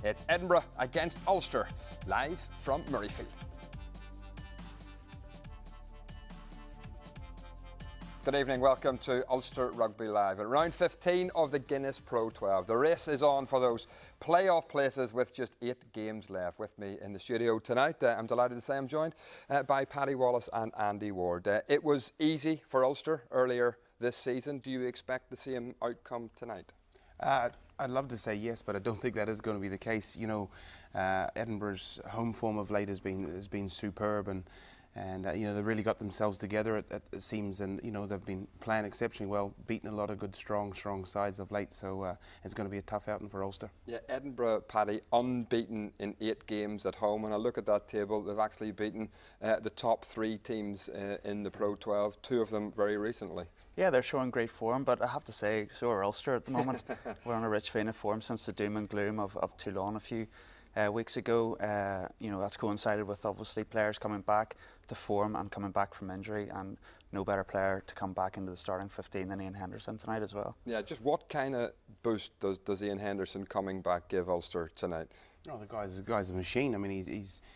It's Edinburgh against Ulster, live from Murrayfield. Good evening, welcome to Ulster Rugby Live. At round 15 of the Guinness Pro 12, the race is on for those playoff places with just 8 games left. With me in the studio tonight, I'm delighted to say I'm joined by Paddy Wallace and Andy Ward. It was easy for Ulster earlier this season. Do you expect the same outcome tonight? I'd love to say yes, but I don't think that is going to be the case. You know, Edinburgh's home form of late has been superb, and you know, they've really got themselves together, it seems, and you know, they've been playing exceptionally well, beating a lot of good, strong sides of late. So it's going to be a tough outing for Ulster. Yeah, Edinburgh, Paddy, unbeaten in 8 games at home. When I look at that table, they've actually beaten the top 3 teams in the Pro 12, 2 of them very recently. Yeah, they're showing great form, but I have to say, so are Ulster at the moment. We're on a rich vein of form since the doom and gloom of Toulon a few weeks ago. You know, that's coincided with obviously players coming back to form and coming back from injury, and no better player to come back into the starting 15 than Ian Henderson tonight as well. Yeah, just what kind of boost does Ian Henderson coming back give Ulster tonight? Oh, the guy's a machine. I mean,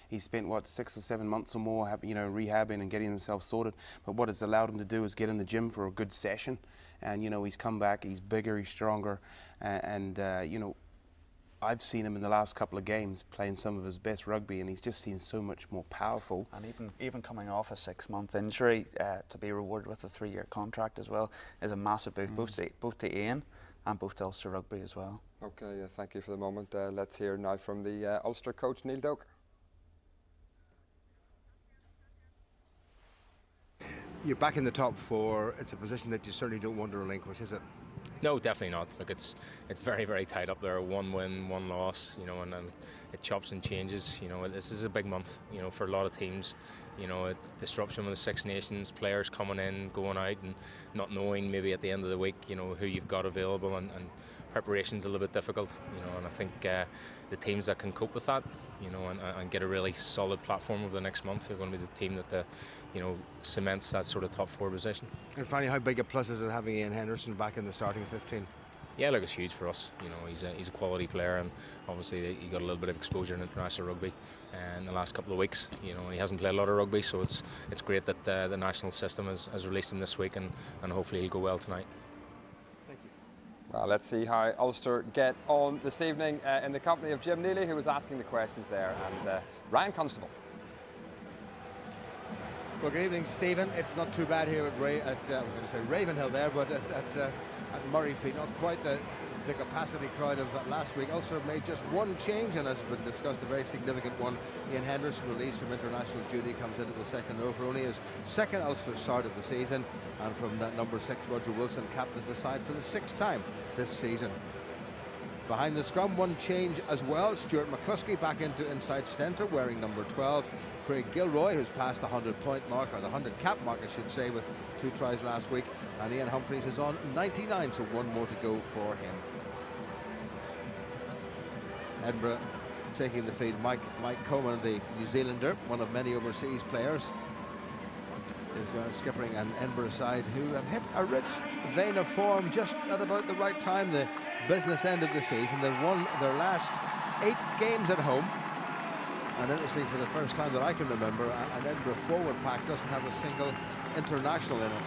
he's spent what 6 or 7 months or more, rehabbing and getting himself sorted. But what it's allowed him to do is get in the gym for a good session, and you know, he's come back. He's bigger, he's stronger, and you know, I've seen him in the last couple of games playing some of his best rugby, and he's just seemed so much more powerful. And even coming off a 6-month injury, to be rewarded with a 3-year contract as well is a massive boost, both to Ian and both to Ulster Rugby as well. Okay, thank you for the moment. Let's hear now from the Ulster coach, Neil Doak. You're back in the top 4. It's a position that you certainly don't want to relinquish, is it? No, definitely not. Look, it's very, very tight up there. 1 win, 1 loss, you know, and it chops and changes. You know, this is a big month, you know, for a lot of teams. You know, a disruption with the Six Nations, players coming in, going out, and not knowing maybe at the end of the week, you know, who you've got available, and preparation's a little bit difficult, you know, and I think the teams that can cope with that, you know, and get a really solid platform over the next month are going to be the team that, you know, cements that sort of top 4 position. And finally, how big a plus is it having Ian Henderson back in the starting 15? Yeah, look, it's huge for us. You know, he's a quality player, and obviously he got a little bit of exposure in international rugby in the last couple of weeks. You know, he hasn't played a lot of rugby, so it's great that the national system has released him this week, and hopefully he'll go well tonight. Thank you. Well, let's see how Ulster get on this evening in the company of Jim Neely, who was asking the questions there, and Ryan Constable. Well, good evening, Stephen. It's not too bad here at I was going to say Ravenhill there, but at Murrayfield, not quite the capacity crowd of last week. Ulster made just 1 change, and as has been discussed, a very significant one. Ian Henderson, released from international duty, comes into the second row for only his 2nd Ulster start of the season, and from number 6, Roger Wilson captains the side for the 6th time this season. Behind the scrum, 1 change as well. Stuart McCluskey back into inside centre, wearing number 12. Craig Gilroy, who's passed the 100-point mark, or the 100-cap mark, I should say, with 2 tries last week. And Ian Humphreys is on 99, so 1 more to go for him. Edinburgh taking the feed. Mike Coman, the New Zealander, one of many overseas players, is skippering an Edinburgh side who have hit a rich vein of form just at about the right time, the business end of the season. They've won their last 8 games at home. And interestingly, for the first time that I can remember, an Edinburgh forward pack doesn't have a single international in it.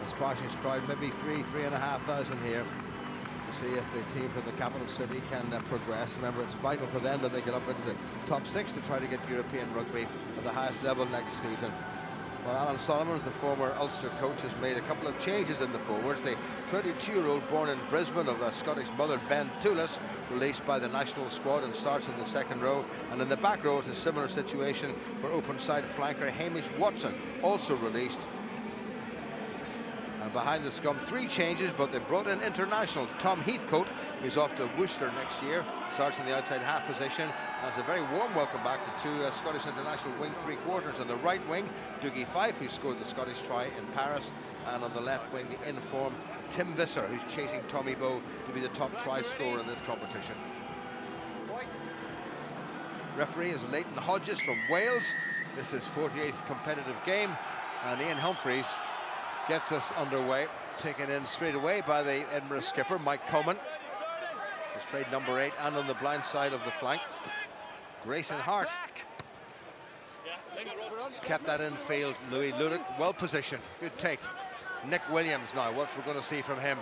The Spartish crowd, maybe 3,500 here, to see if the team from the capital city can progress. Remember, it's vital for them that they get up into the top 6 to try to get European rugby at the highest level next season. Well, Alan Solomons, the former Ulster coach, has made a couple of changes in the forwards. The 32-year-old born in Brisbane of a Scottish mother, Ben Toulis, released by the national squad and starts in the 2nd row. And in the back row, it's a similar situation for open side flanker Hamish Watson, also released. And behind the scrum, 3 changes, but they brought in internationals. Tom Heathcote, who's off to Worcester next year, starts in the outside half position. That's a very warm welcome back to 2 Scottish international wing 3/4. On the right wing, Dougie Fife, who scored the Scottish try in Paris. And on the left wing, the in-form Tim Visser, who's chasing Tommy Bowe to be the top try scorer in this competition. White. Referee is Leighton Hodges from Wales. This is 48th competitive game. And Ian Humphreys gets us underway, taken in straight away by the Edinburgh skipper, Mike Coman, who's Played number 8 and on the blind side of the flank. Grayson Hart. He's kept that infield. Louis Ludic, well positioned. Good take. Nick Williams now, what we're going to see from him.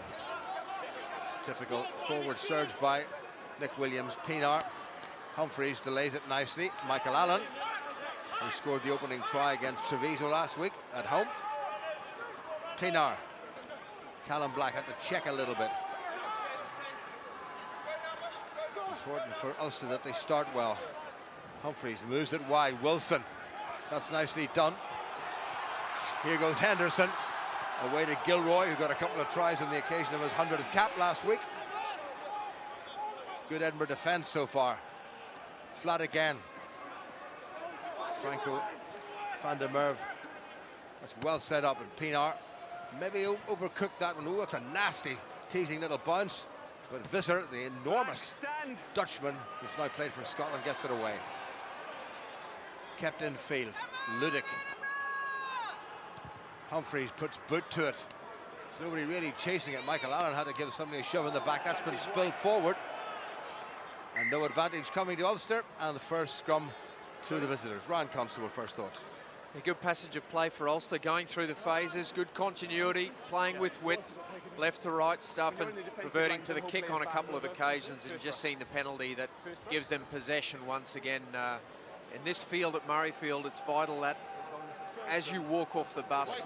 Typical forward surge by Nick Williams. Pinar. Humphreys delays it nicely. Michael Allen, who scored the opening try against Treviso last week at home. Pinar. Callum Black had to check a little bit. Important for Ulster that they start well. Humphreys moves it wide. Wilson. That's nicely done. Here goes Henderson. Away to Gilroy, who got a couple of tries on the occasion of his 100th cap last week. Good Edinburgh defence so far. Flat again. Franco van der Merwe. That's well set up, and Pinar maybe overcooked that one. Oh, that's a nasty, teasing little bounce. But Visser, the enormous Dutchman, who's now played for Scotland, gets it away. Kept in field. Ludic. Humphreys puts boot to it. There's nobody really chasing it. Michael Allen had to give somebody a shove in the back. That's been spilled forward. And no advantage coming to Ulster. And the first scrum to the visitors. Ryan Constable, first thoughts. A good passage of play for Ulster, going through the phases, good continuity, playing with width, left to right stuff, and reverting to the kick on a couple of occasions, and just seeing the penalty that gives them possession once again. In this field at Murrayfield, it's vital that as you walk off the bus,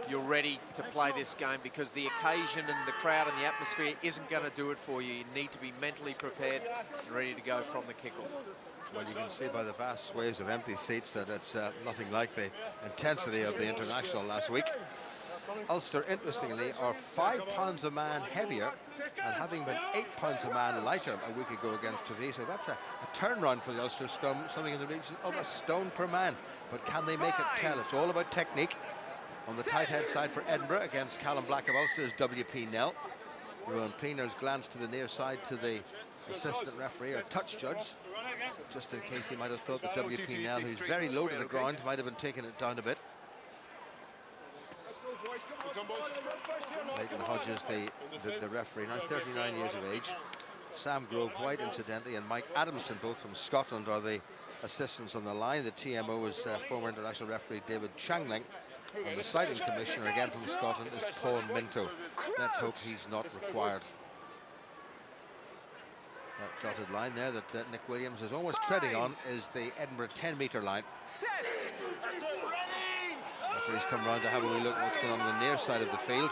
you're ready to play this game, because the occasion and the crowd and the atmosphere isn't going to do it for you. You need to be mentally prepared and ready to go from the kick-off. Well, you can see by the vast sways of empty seats that it's nothing like the intensity of the international last week. Ulster, interestingly, are 5 pounds a man heavier, and having been 8 pounds a man lighter a week ago against Treviso, that's a turnaround for the Ulster scrum, something in the region of a stone per man. But can they make it tell? It's all about technique. On the tight head side for Edinburgh against Callum Black of Ulster is W.P. Nell. Rowan Peener's glance to the near side to the assistant referee or touch judge, just in case he might have thought that W.P. Nell, who's very low to the ground, might have been taking it down a bit. Leighton Hodges, the referee, now 39 years of age. Sam Grove White, incidentally, and Mike Adamson, both from Scotland, are the assistants on the line. The TMO is former international referee David Changling, and the citing commissioner, again from Scotland, is Paul Minto. Let's hope he's not required. That dotted line there that Nick Williams is almost treading on is the Edinburgh 10-metre line. Referees come round to have a wee look at what's going on the near side of the field.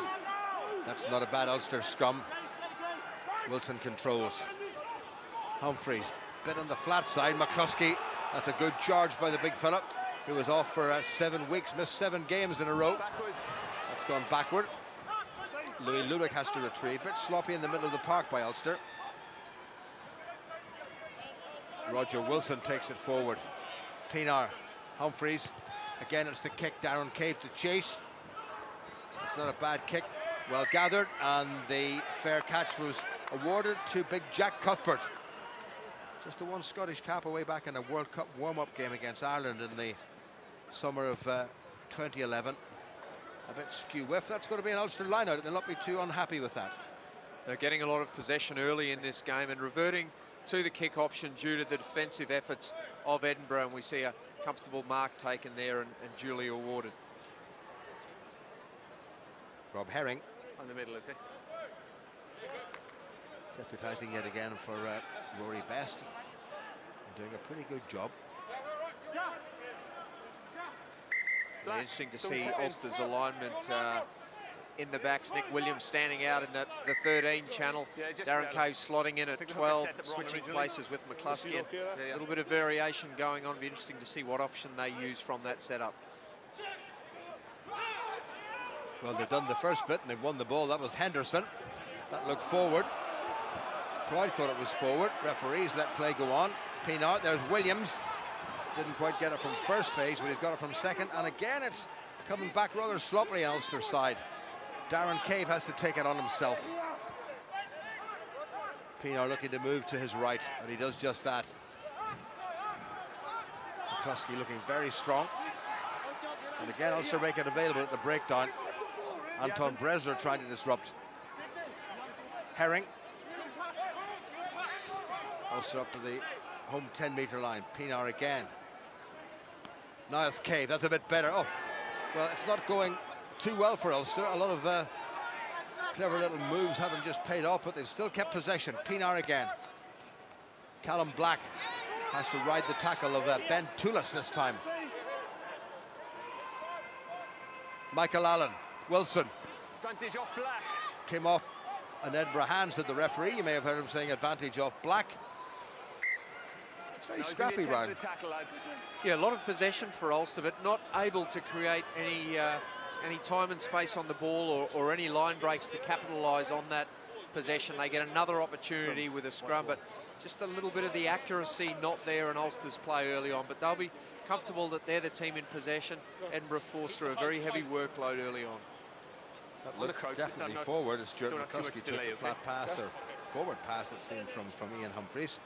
That's not a bad Ulster scrum. Wilson controls. Humphreys, bit on the flat side. McCluskey, that's a good charge by the big fella, who was off for 7 weeks, missed 7 games in a row. That's gone backward. Louis Ludic has to retreat. Bit sloppy in the middle of the park by Ulster. Roger Wilson takes it forward. Pinar, Humphreys. Again, it's the kick. Darren Cave to chase. It's not a bad kick. Well gathered, and the fair catch was awarded to big Jack Cuthbert. Just the one Scottish cap away back in a World Cup warm-up game against Ireland in the summer of 2011. A bit skew-whiff. That's going to be an Ulster line-out. They'll not be too unhappy with that. They're getting a lot of possession early in this game and reverting to the kick option due to the defensive efforts of Edinburgh, and we see a comfortable mark taken there and duly awarded. Rob Herring On the middle of it. deputising yet again for Rory Best, doing a pretty good job. Interesting to see Ulster's alignment in the backs. Nick Williams standing out in the 13 channel. Darren Cave slotting in at 12, switching places with McCluskey. A little bit of variation going on. Be interesting to see what option they use from that setup. Well, they've done the first bit and they've won the ball. That was Henderson. That looked forward. Clyde thought it was forward. Referees let play go on. Pinar, there's Williams. Didn't quite get it from first phase, but he's got it from second. And again, it's coming back rather sloppily on Ulster's side. Darren Cave has to take it on himself. Pinar looking to move to his right, and he does just that. McCluskey looking very strong. And again, Ulster make it available at the breakdown. Anton Bresler trying to disrupt. Herring. Ulster up to the home 10-metre line. Pienaar again. Niles Cave, that's a bit better. Oh, well, it's not going too well for Ulster. A lot of clever little moves haven't just paid off, but they've still kept possession. Pienaar again. Callum Black has to ride the tackle of Ben Toulis this time. Michael Allen, Wilson. Advantage off Black. Came off an Edinburgh hands to the referee. You may have heard him saying advantage off Black. It's very scrappy, Ryan. Yeah, a lot of possession for Ulster, but not able to create any time and space on the ball or any line breaks to capitalise on that possession. They get another opportunity with a scrum, but just a little bit of the accuracy not there in Ulster's play early on. But they'll be comfortable that they're the team in possession. Edinburgh forced through a very heavy workload early on. That looked definitely forward as Stuart McCluskey took the flat pass, or forward pass, it seemed, from Ian Humphreys.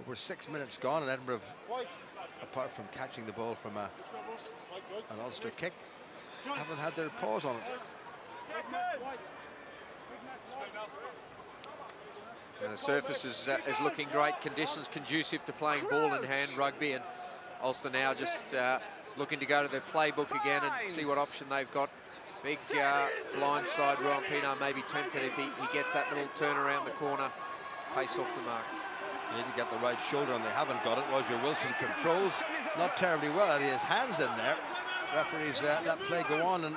Over 6 minutes gone, and Edinburgh, apart from catching the ball from an Ulster kick, haven't had their paws on it. And the surface is looking great. Conditions conducive to playing ball in hand rugby, and Ulster now just looking to go to their playbook again and see what option they've got. Big blind side. Rowan Pienaar may be tempted if he gets that little turn around the corner, pace off the mark. You need to get the right shoulder, and they haven't got it. Roger Wilson controls not terribly well. He has hands in there. Referees let play go on, and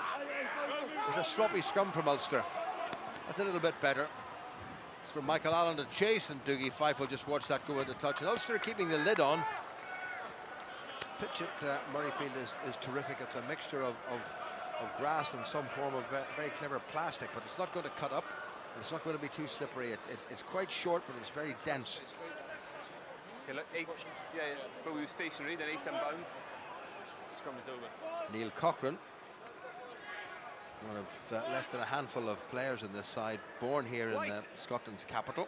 there's a sloppy scrum from Ulster. That's a little bit better. It's from Michael Allen to chase, and Dougie Fife will just watch that go into touch. And Ulster keeping the lid on. Pitch at Murrayfield is terrific. It's a mixture of grass and some form of very clever plastic, but it's not going to cut up. It's not going to be too slippery. It's quite short, but it's very dense. Yeah, look, 8. Yeah, but we were stationary, then 8 unbound. Scrum is over. Neil Cochran, one of less than a handful of players in this side, born here in Scotland's capital.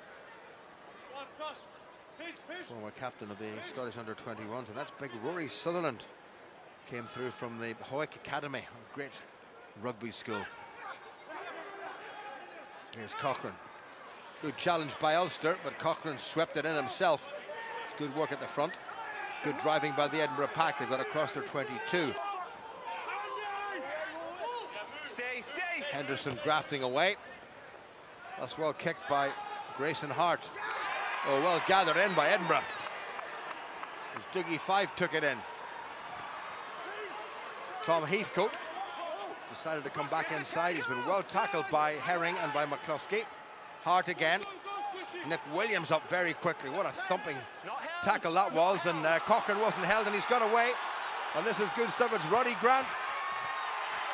Former captain of the Scottish under-21s, and that's big Rory Sutherland. Came through from the Hoyk Academy, a great rugby school. Here's Cochran. Good challenge by Ulster, but Cochran swept it in himself. It's good work at the front. Good driving by the Edinburgh pack. They've got across their 22. Stay. Henderson grafting away. That's well kicked by Grayson Hart. Oh, well gathered in by Edinburgh. As Dougie Fife took it in. Tom Heathcote decided to come back inside. He's been well tackled by Herring and by McCluskey. Hart again. Nick Williams up very quickly. What a thumping tackle that was. And Cochran wasn't held, and he's got away. And this is good stuff. It's Roddy Grant.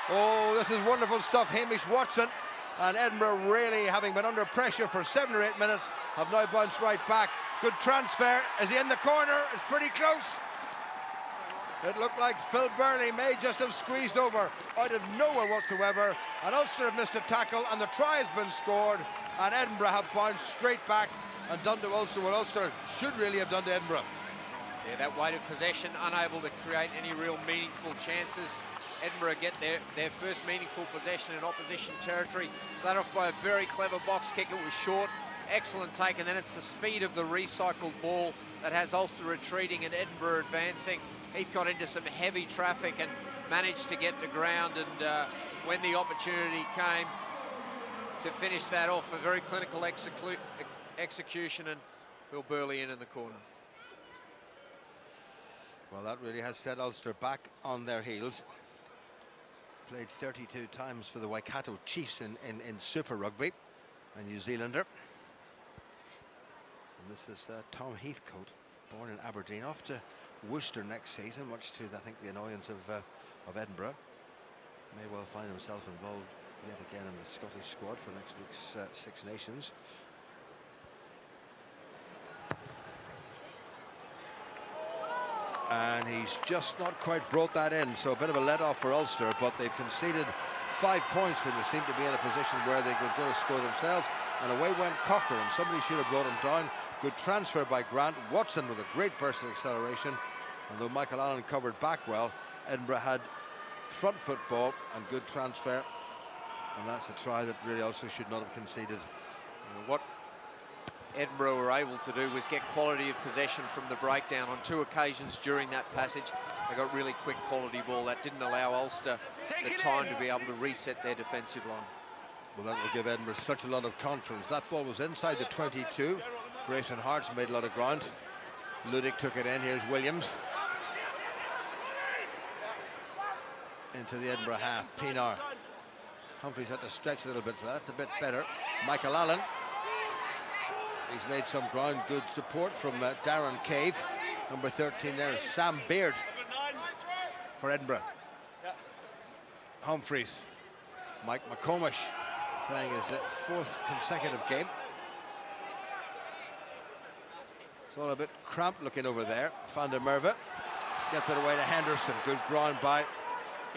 Oh, this is wonderful stuff. Hamish Watson and Edinburgh, really having been under pressure for 7 or 8 minutes, have now bounced right back. Good transfer. Is he in the corner? It's pretty close. It looked like Phil Burley may just have squeezed over out of nowhere whatsoever. And Ulster have missed a tackle, and the try has been scored. And Edinburgh have bounced straight back and done to Ulster what Ulster should really have done to Edinburgh. Yeah, that weight of possession, unable to create any real meaningful chances. Edinburgh get their first meaningful possession in opposition territory. Started off by a very clever box kick. It was short, excellent take, and then it's the speed of the recycled ball that has Ulster retreating and Edinburgh advancing. Heath got into some heavy traffic and managed to get to ground, and when the opportunity came to finish that off, a very clinical execution, and Phil Burley in the corner. Well, that really has set Ulster back on their heels. Played 32 times for the Waikato Chiefs in Super Rugby, a New Zealander. And this is Tom Heathcote, born in Aberdeen, off to Worcester next season, much to, I think, the annoyance of Edinburgh. May well find himself involved yet again in the Scottish squad for next week's Six Nations. And he's just not quite brought that in, so a bit of a let-off for Ulster, but they've conceded 5 points when they seem to be in a position where they could go to score themselves. And away went Cochran, and somebody should have brought him down. Good transfer by Grant. Watson with a great burst of acceleration. And though Michael Allen covered back well, Edinburgh had front foot ball and good transfer. And that's a try that really also should not have conceded. What Edinburgh were able to do was get quality of possession from the breakdown on 2 occasions during that passage. They got really quick quality ball. That didn't allow Ulster the time to be able to reset their defensive line. Well, that will give Edinburgh such a lot of confidence. That ball was inside the 22. Grayson Hart's made a lot of ground. Ludick took it in. Here's Williams. Into the Edinburgh half. Pienaar. Humphreys had to stretch a little bit for that. That's a bit better. Michael Allen. He's made some ground. Good support from Darren Cave. Number 13 there is Sam Beard for Edinburgh. Humphreys. Mike McComish playing his 4th consecutive game. It's all a bit cramped looking over there. Van der Merwe gets it away to Henderson. Good ground by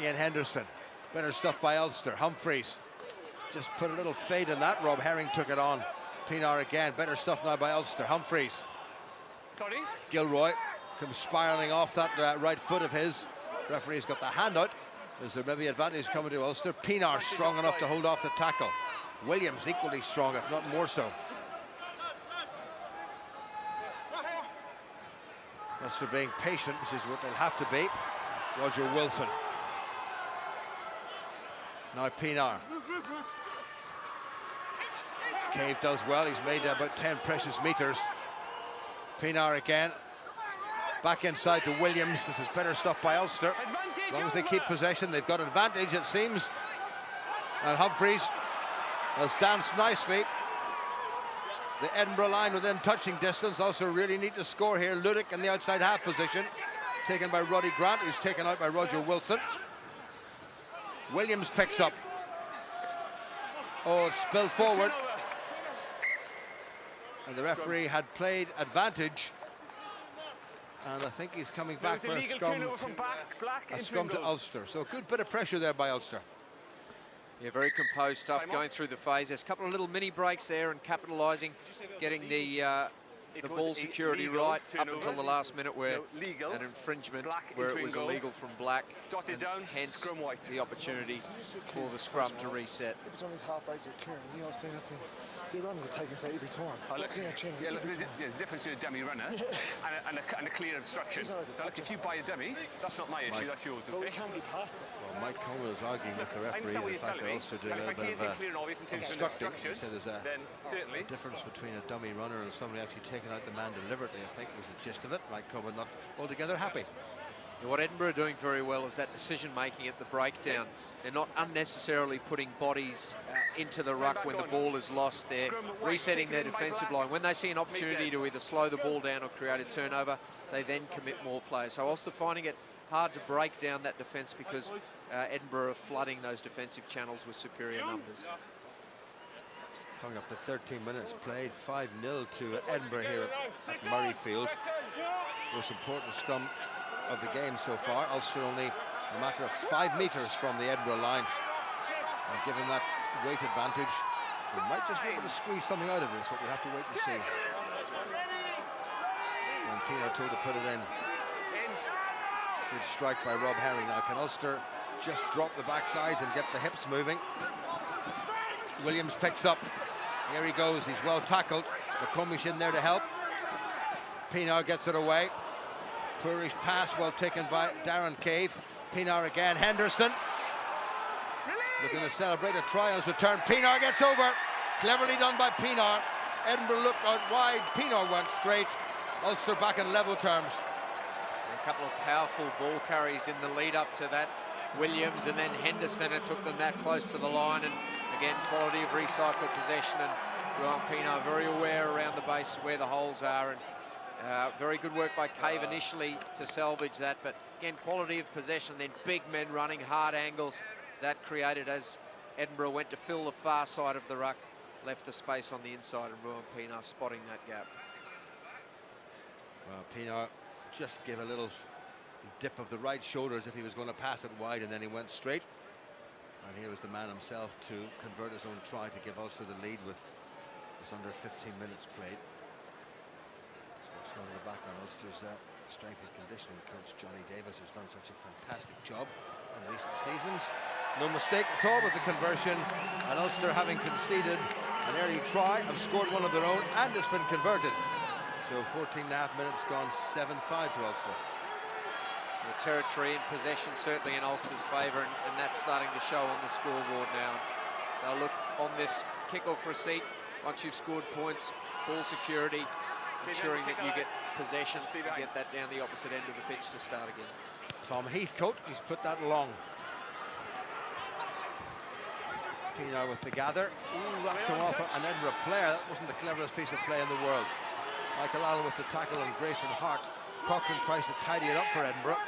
Ian Henderson. Better stuff by Ulster. Humphreys just put a little fade in that. Rob Herring took it on. Pienaar again. Better stuff now by Ulster. Humphreys. Sorry? Gilroy comes spiralling off that right foot of his. Referee's got the hand out. Is there maybe advantage coming to Ulster? Pienaar strong enough to hold off the tackle. Williams equally strong, if not more so. Ulster being patient, which is what they'll have to be. Roger Wilson. Now Pienaar. Cave does well. He's made about 10 precious meters. Pienaar again. Back inside to Williams. This is better stuff by Ulster. As long as they keep possession, they've got advantage, it seems. And Humphreys has danced nicely. The Edinburgh line within touching distance. Also really need to score here. Ludick in the outside half position. Taken by Roddy Grant, who's taken out by Roger Wilson. Williams picks up. Oh, it's spilled forward. And the referee had played advantage. And I think he's coming back for a scrum to Ulster. So a good bit of pressure there by Ulster. Yeah, very composed stuff going through the phases. A couple of little mini breaks there and capitalising, getting the ball security right up until the last minute where an infringement where it was illegal from Black, and hence the opportunity for the scrum to reset. If it's on these half breaks with Kieran, you know, saying that's me. The runners are taking so every time. Look, there's a difference between a dummy runner and a clear obstruction. So look, if you buy a dummy, that's not my issue, that's yours, okay? But we can't be past it. Well, Mike Coleman is arguing with the referee. I understand what you're telling me, but if I see anything clear and obvious in terms of obstruction, then certainly. A difference between a dummy runner and somebody actually taking out the man deliberately, I think, was the gist of it. Mike Coleman not altogether happy. What Edinburgh are doing very well is that decision-making at the breakdown. They're not unnecessarily putting bodies into the ruck when the ball is lost. They're resetting their defensive line. When they see an opportunity to either slow the ball down or create a turnover, they then commit more players. So whilst they're finding it hard to break down that defence because Edinburgh are flooding those defensive channels with superior numbers. Coming up to 13 minutes played, 5-0 to Edinburgh here at Murrayfield. Most important scrum of the game so far. Ulster only a matter of 5 meters from the Edinburgh line. And given that weight advantage, we might just be able to squeeze something out of this, but we'll have to wait and see. And Pienaar told to put it in. Good strike by Rob Herring. Now can Ulster just drop the backsides and get the hips moving? Williams picks up. Here he goes. He's well tackled. McComish in there to help. Pienaar gets it away. Poorish pass well taken by Darren Cave. Pienaar again. Henderson looking to celebrate a try on his return. Pienaar gets over. Cleverly done by Pienaar. Edinburgh looked out wide. Pienaar went straight. Ulster back in level terms. A couple of powerful ball carries in the lead up to that. Williams and then Henderson, it took them that close to the line, and again quality of recycled possession, and Rowan Pienaar very aware around the base where the holes are, and very good work by Cave initially to salvage that, but again quality of possession, then big men running hard angles that created as Edinburgh went to fill the far side of the ruck, left the space on the inside, and Rowan Pienaar spotting that gap. Well, Pienaar just gave a little dip of the right shoulder as if he was going to pass it wide, and then he went straight. And here was the man himself to convert his own try to give Ulster the lead with just under 15 minutes played. Still on the back on Ulster's strength and conditioning coach Johnny Davis, who's done such a fantastic job in recent seasons. No mistake at all with the conversion, and Ulster having conceded an early try, have scored one of their own, and it's been converted. So 14.5 minutes gone, 7-5 to Ulster. The territory and possession certainly in Ulster's favour, and that's starting to show on the scoreboard now. They'll look on this kick-off receipt once you've scored points, ball security, ensuring that you get possession and get that down the opposite end of the pitch to start again. Tom Heathcote, he's put that long. Pienaar with the gather. Ooh, that's come off an Edinburgh player. That wasn't the cleverest piece of play in the world. Michael Allen with the tackle and Grayson Hart. Cochrane tries to tidy it up for Edinburgh.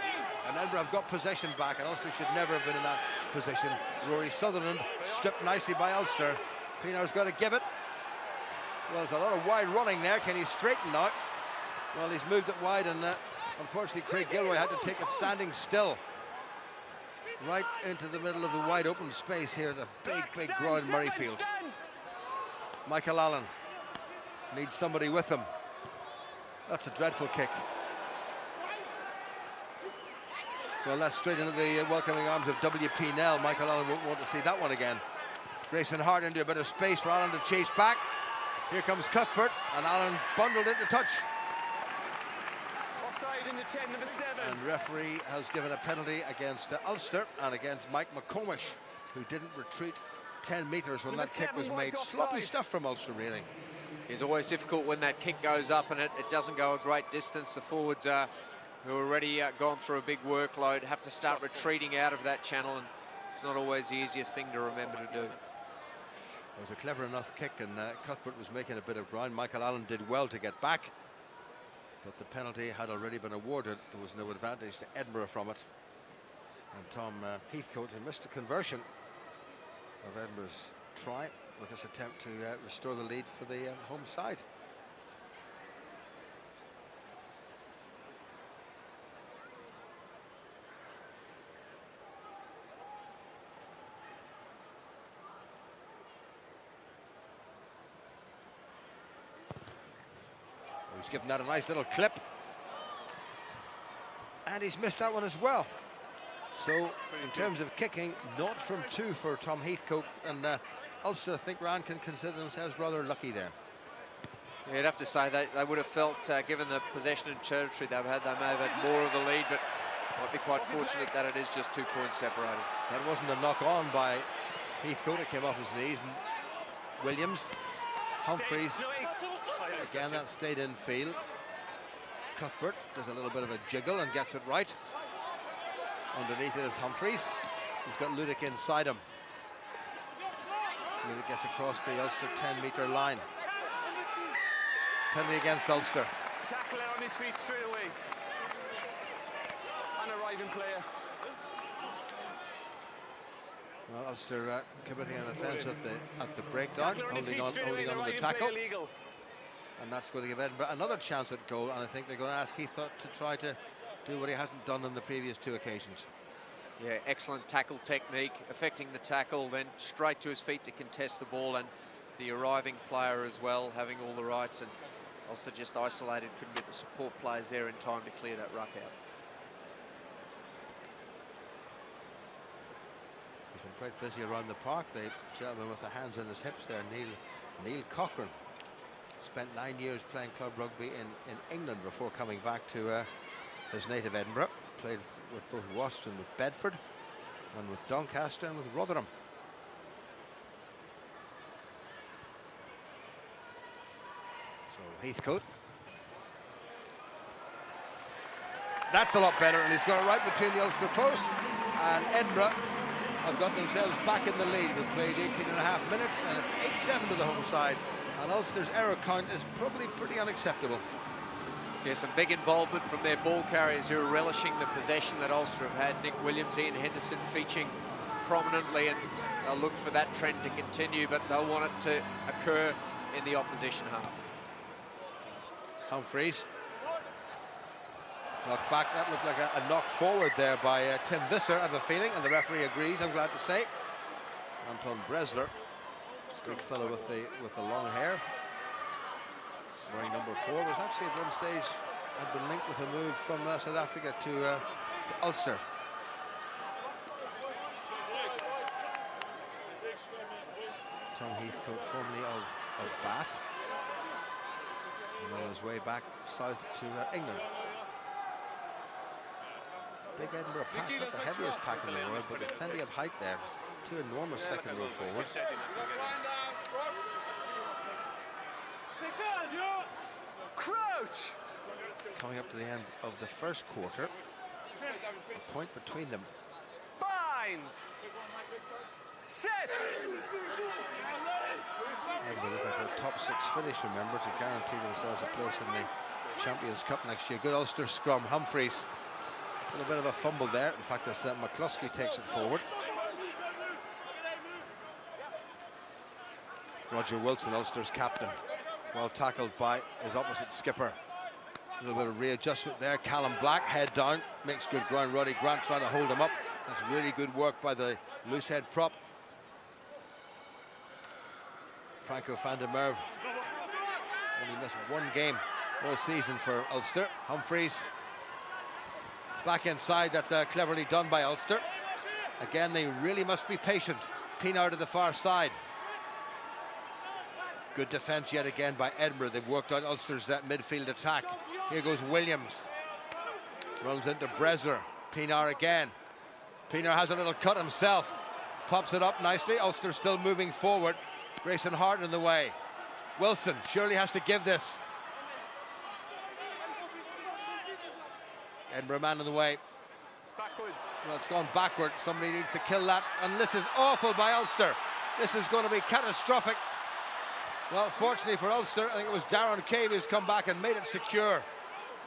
And Edinburgh have got possession back, and Ulster should never have been in that position. Rory Sutherland stripped nicely by Ulster. Pienaar's got to give it. Well, there's a lot of wide running there. Can he straighten now? Well, he's moved it wide, and unfortunately Craig Gilroy had to take it standing still. Right into the middle of the wide open space here, the big groin Murrayfield. Michael Allen needs somebody with him. That's a dreadful kick. Well, that's straight into the welcoming arms of W.P. Nell. Michael Allen won't want to see that one again. Grayson Hart into a bit of space for Allen to chase back. Here comes Cuthbert, and Allen bundled into touch. Offside in the 10, number 7. And referee has given a penalty against Ulster and against Mike McComish, who didn't retreat 10 metres when that kick was made. Sloppy stuff from Ulster, really. It's always difficult when that kick goes up and it doesn't go a great distance. The forwards who are already gone through a big workload have to start retreating out of that channel, and it's not always the easiest thing to remember to do. It was a clever enough kick, and Cuthbert was making a bit of ground. Michael Allen did well to get back, but the penalty had already been awarded. There was no advantage to Edinburgh from it. And Tom Heathcote, who missed a conversion of Edinburgh's try with this attempt to restore the lead for the home side. He's given that a nice little clip, and he's missed that one as well. So in terms of kicking, 0 from 2 for Tom Heathcote, and Ulster, I think Ryan can consider themselves rather lucky there. Yeah, you'd have to say that they would have felt, given the possession and territory they've had, they may have had more of the lead, but might be quite fortunate that it is just 2 points separated. That wasn't a knock on by Heathcote, it came off his knees. Williams, Humphreys, again that stayed in field. Cuthbert does a little bit of a jiggle and gets it right. Underneath it is Humphreys. He's got Ludick inside him. Ludick gets across the Ulster 10-metre line. Penalty against Ulster. Tackler on his feet straight away. An arriving player. Well, Ulster committing an offence at the breakdown, holding on to the tackle. And that's going to give Edinburgh another chance at goal, and I think they're going to ask Heathcote to try to do what he hasn't done on the previous 2 occasions. Yeah, excellent tackle technique, affecting the tackle, then straight to his feet to contest the ball, and the arriving player as well, having all the rights, and Ulster just isolated, couldn't get the support players there in time to clear that ruck out. He's been quite busy around the park. The gentleman with the hands on his hips there, Neil Cochrane, spent 9 years playing club rugby in England before coming back to his native Edinburgh. Played with both Wasps and with Bedford, and with Doncaster and with Rotherham. So Heathcote. That's a lot better, and he's got it right between the Ulster posts, and Edinburgh have got themselves back in the lead. We've played 18.5 minutes, and it's 8-7 to the home side. And Ulster's error count is probably pretty unacceptable. Yeah, some big involvement from their ball carriers who are relishing the possession that Ulster have had. Nick Williams, Ian Henderson featuring prominently, and they'll look for that trend to continue, but they'll want it to occur in the opposition half. Humphreys. Knocked back, that looked like a knock forward there by Tim Visser, I have a feeling, and the referee agrees, I'm glad to say. Anton Bresler. Big fellow with the long hair, wearing number 4, was actually at one stage had been linked with a move from South Africa to Ulster. Tom Heathcote, formerly of Bath, and on his way back south to England. Big Edinburgh pack, not the heaviest pack in the world, but there's plenty of height there. Two enormous second row forwards. Crouch! Coming up to the end of the first quarter, a point between them. Bind! Set! Edinburgh looking for a top 6 finish, remember, to guarantee themselves a place in the Champions Cup next year. Good Ulster scrum. Humphreys, a little bit of a fumble there. In fact, as McCluskey takes it forward. Roger Wilson, Ulster's captain, well tackled by his opposite skipper. A little bit of readjustment there. Callum Black, head down, makes good ground. Roddy Grant trying to hold him up. That's really good work by the loose head prop. Franco van der Merwe only missed one game all season for Ulster. Humphreys back inside. That's cleverly done by Ulster. Again, they really must be patient. Pienaar to the far side. Good defence yet again by Edinburgh. They've worked out Ulster's midfield attack. Here goes Williams. Runs into Bresler. Pienaar again. Pienaar has a little cut himself. Pops it up nicely. Ulster still moving forward. Grayson Hart in the way. Wilson surely has to give this. Edinburgh man in the way. Backwards. Well, it's gone backward. Somebody needs to kill that. And this is awful by Ulster. This is going to be catastrophic. Well, fortunately for Ulster, I think it was Darren Cave who's come back and made it secure.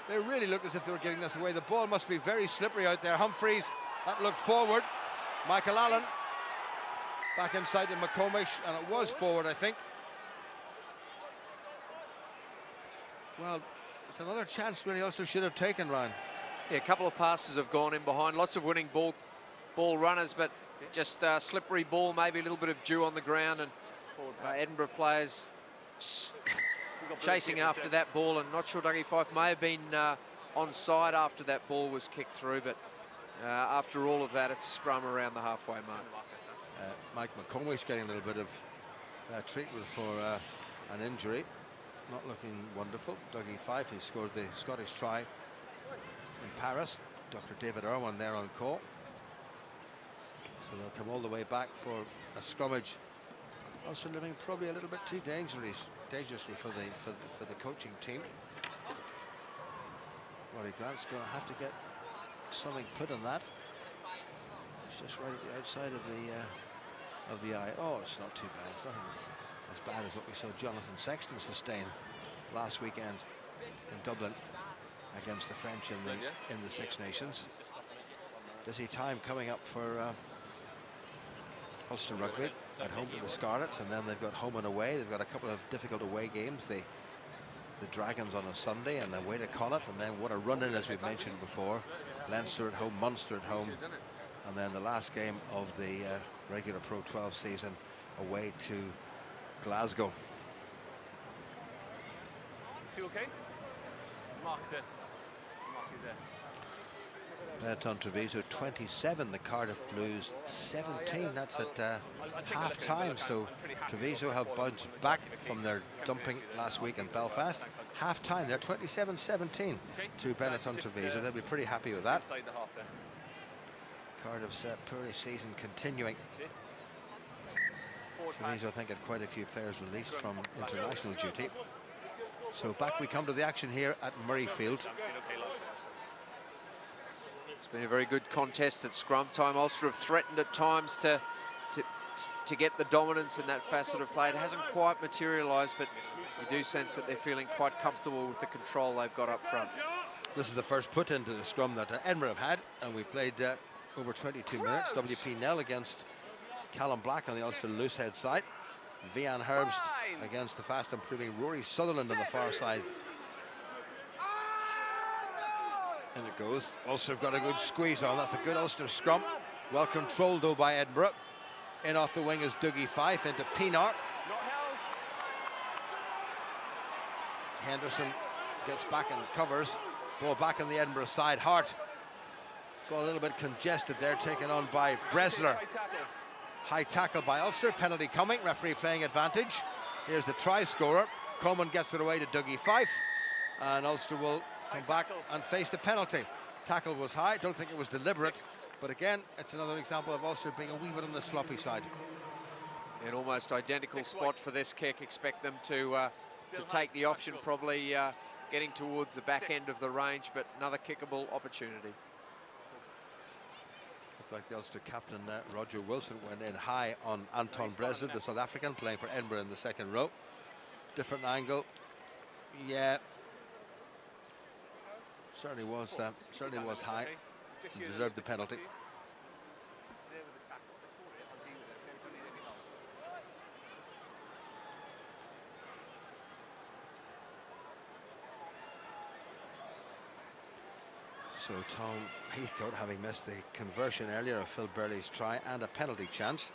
They really looked as if they were giving this away. The ball must be very slippery out there. Humphreys, that looked forward. Michael Allen, back inside to McComish, and it was forward, I think. Well, it's another chance really Ulster should have taken, Ryan. Yeah, a couple of passes have gone in behind. Lots of winning ball runners, but just slippery ball, maybe a little bit of dew on the ground, and Edinburgh players chasing after that ball, and not sure Dougie Fife may have been onside after that ball was kicked through, but after all of that, it's scrum around the halfway mark. Mike McComish getting a little bit of treatment for an injury. Not looking wonderful. Dougie Fife, who scored the Scottish try in Paris. Dr. David Irwin there on call. So they'll come all the way back for a scrummage. Also living probably a little bit too dangerously for the coaching team. Roddy Grant's going to have to get something put on that. It's just right at the outside of the eye. Oh, it's not too bad. It's nothing as bad as what we saw Jonathan Sexton sustain last weekend in Dublin against the French in the Six Nations. Busy time coming up for Ulster Rugby at home to the Scarlets, and then they've got home and away. They've got a couple of difficult away games. The Dragons on a Sunday, and then away to Connacht, and then what a run-in, as we've mentioned before. Leinster at home, Munster at home, and then the last game of the regular Pro 12 season away to Glasgow. Two okay? Mark's there. Mark is there. Benetton Treviso 27, the Cardiff Blues 17. That's at half time, so Treviso have bounced back from their dumping last week in Belfast. Half time, they're 27-17 to Benetton Treviso. They'll be pretty happy with that. Cardiff's poorly season continuing. Treviso, I think, had quite a few players released from international duty. So back we come to the action here at Murrayfield. It's been a very good contest at scrum time. Ulster have threatened at times to get the dominance in that facet of play. It hasn't quite materialised, but we do sense that they're feeling quite comfortable with the control they've got up front. This is the first put into the scrum that Edinburgh have had, and we played over 22 minutes. W.P. Nell against Callum Black on the Ulster loosehead side. Vian Herbst against the fast improving Rory Sutherland on the far side. And it goes. Ulster have got a good squeeze on. That's a good Ulster scrum. Well controlled though by Edinburgh. In off the wing is Dougie Fife into Pienaar. Henderson gets back and covers. Ball back on the Edinburgh side. Hart. So a little bit congested there, taken on by Bresler. High tackle by Ulster, penalty coming, referee playing advantage. Here's the try scorer. Coleman gets it away to Dougie Fife, and Ulster will come back and face the penalty. Tackle was high, don't think it was deliberate, but again, it's another example of Ulster being a wee bit on the sloppy side. An almost identical spot for this kick. Expect them to take the option, probably getting towards the back end of the range, but another kickable opportunity. Looked like the Ulster captain, Roger Wilson, went in high on Anton Breslin, the South African, playing for Edinburgh in the second row. Different angle. Yeah. Certainly was high. And deserved the penalty. So Tom Heathcote, having missed the conversion earlier of Phil Burley's try and a penalty chance,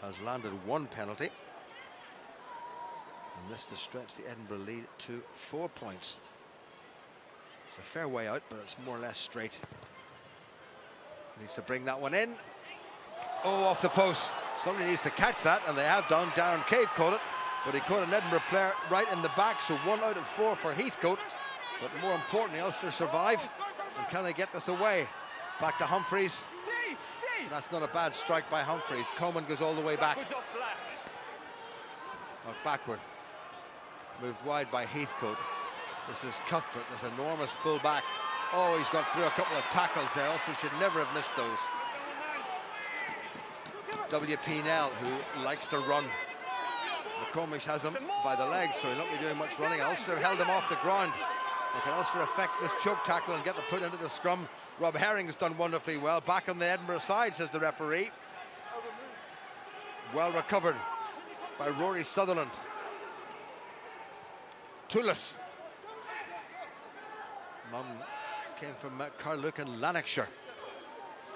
has landed one penalty. And this to stretch the Edinburgh lead to 4 points. It's a fair way out, but it's more or less straight. Needs to bring that one in. Oh, off the post. Somebody needs to catch that, and they have done. Darren Cave caught it, but he caught an Edinburgh player right in the back, so 1 out of 4 for Heathcote. But more importantly, Ulster survive. And can they get this away? Back to Humphreys. And that's not a bad strike by Humphreys. Coleman goes all the way back. Or backward. Moved wide by Heathcote. This is Cuthbert, this enormous full back. Oh, he's got through a couple of tackles there. Ulster should never have missed those. W.P. Nell, who likes to run. McCormick has him by the legs, so he'll not be doing much running. Ulster held him off the ground. And can Ulster affect this choke tackle and get the put into the scrum? Rob Herring has done wonderfully well. Back on the Edinburgh side, says the referee. Well recovered by Rory Sutherland. Toulouse. Mum came from Carluke in Lanarkshire.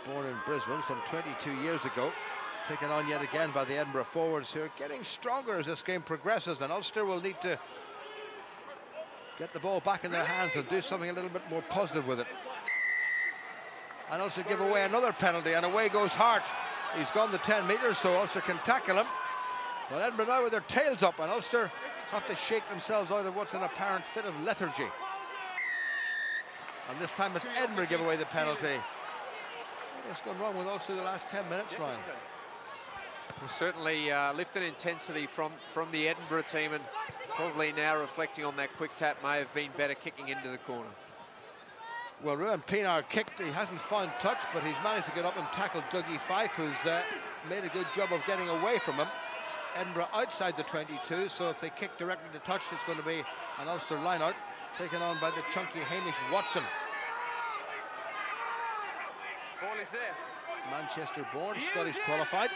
Born in Brisbane some 22 years ago. Taken on yet again by the Edinburgh forwards, who are getting stronger as this game progresses, and Ulster will need to get the ball back in their hands and do something a little bit more positive with it. And Ulster give away another penalty, and away goes Hart. He's gone the 10 metres, so Ulster can tackle him. But Edinburgh now with their tails up, and Ulster have to shake themselves out of what's an apparent fit of lethargy. And this time it's Edinburgh give away the penalty. What's gone wrong with Ulster the last 10 minutes, Ryan? Well, certainly lift in intensity from the Edinburgh team, and probably now reflecting on that quick tap may have been better kicking into the corner. Well, Ruan Pienaar kicked, he hasn't found touch, but he's managed to get up and tackle Dougie Fife, who's made a good job of getting away from him. Edinburgh outside the 22, so if they kick directly to touch, it's going to be an Ulster line-out, taken on by the chunky Hamish Watson. Ball is there. Manchester-born, Scottish qualified.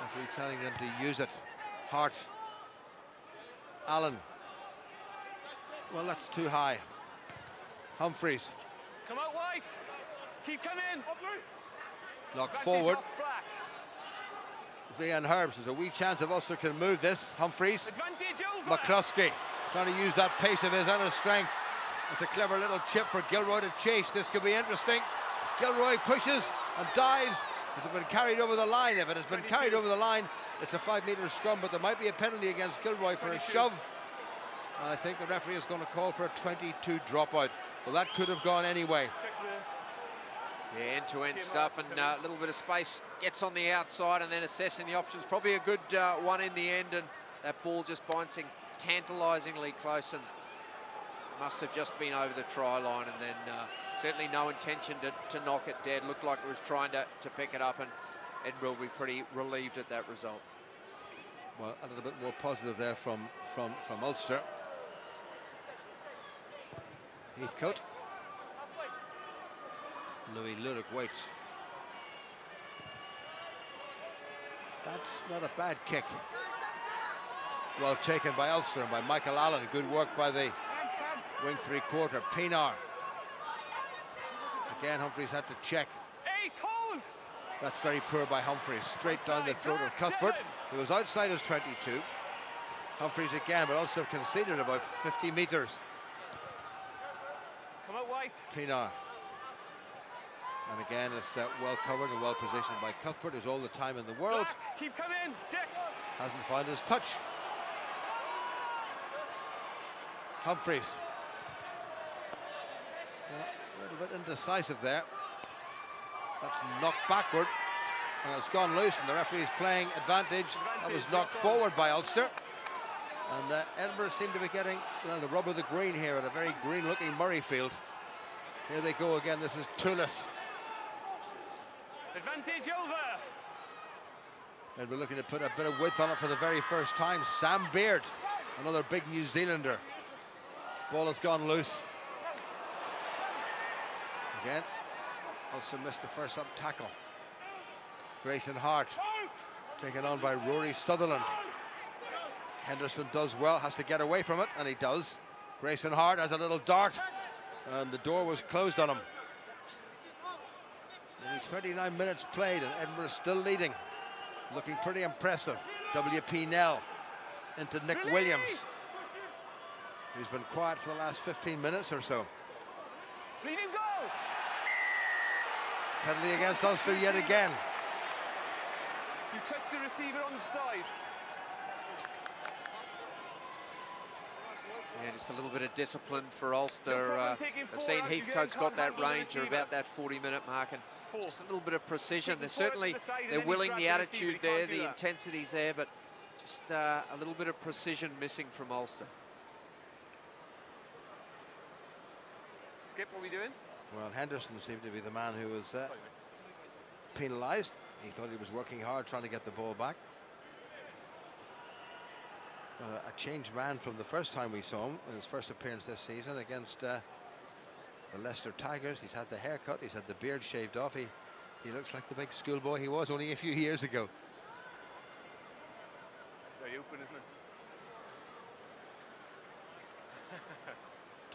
Referee telling them to use it. Hart. Allen. Well, that's too high. Humphreys. Come out wide. Keep coming. Knocked forward. Vian Herbs, there's a wee chance if Ulster can move this. Humphreys. Advantage over. McCluskey trying to use that pace of his and his strength. It's a clever little chip for Gilroy to chase. This could be interesting. Gilroy pushes and dives. Has it been carried over the line? If it has been carried over the line, it's a 5-metre scrum, but there might be a penalty against Gilroy for a shove. And I think the referee is going to call for a 22 dropout. Well, that could have gone anyway. Yeah, end-to-end stuff, and a little bit of space. Gets on the outside and then assessing the options. Probably a good one in the end, and that ball just bouncing tantalisingly close, and must have just been over the try line, and then certainly no intention to knock it dead. Looked like it was trying to pick it up, and Edinburgh will be pretty relieved at that result. Well, a little bit more positive there from Ulster. Heathcote. Louis Ludick waits. That's not a bad kick. Well taken by Ulster and by Michael Allen. Good work by the wing three-quarter. Pienaar. Again, Humphreys had to check. That's very poor by Humphreys. Straight down the throat of Cuthbert, who was outside his 22. Humphreys again, but Ulster conceded about 50 metres. Come out wide. Pienaar. And again, it's well covered and well positioned by Cuthbert, who's all the time in the world. Keep coming, 6. Hasn't found his touch. Humphreys. A little bit indecisive there. That's knocked backward. And it's gone loose, and the referee is playing advantage. That was knocked forward by Ulster. And Edinburgh seem to be getting the rub of the green here at a very green-looking Murrayfield. Here they go again. This is Toulouse. Advantage over. And we're looking to put a bit of width on it for the very first time. Sam Beard, another big New Zealander. Ball has gone loose. Again, Ulster missed the first up tackle. Grayson Hart, taken on by Rory Sutherland. Henderson does well, has to get away from it, and he does. Grayson Hart has a little dart, and the door was closed on him. Only 29 minutes played, and Edinburgh is still leading. Looking pretty impressive. W.P. Nell into Nick Williams, who's been quiet for the last 15 minutes or so. Leave him go. Penalty against Ulster yet again. You touch the receiver on the side. Yeah, just a little bit of discipline for Ulster. I've seen Heathcote's got that range or about that 40-minute mark, and just a little bit of precision. They're willing, the attitude there, the intensity's there, but just a little bit of precision missing from Ulster. Skip, what are we doing? Well, Henderson seemed to be the man who was penalised. He thought he was working hard trying to get the ball back. A changed man from the first time we saw him in his first appearance this season against the Leicester Tigers. He's had the haircut, he's had the beard shaved off. He looks like the big schoolboy he was only a few years ago. It's very open, isn't it?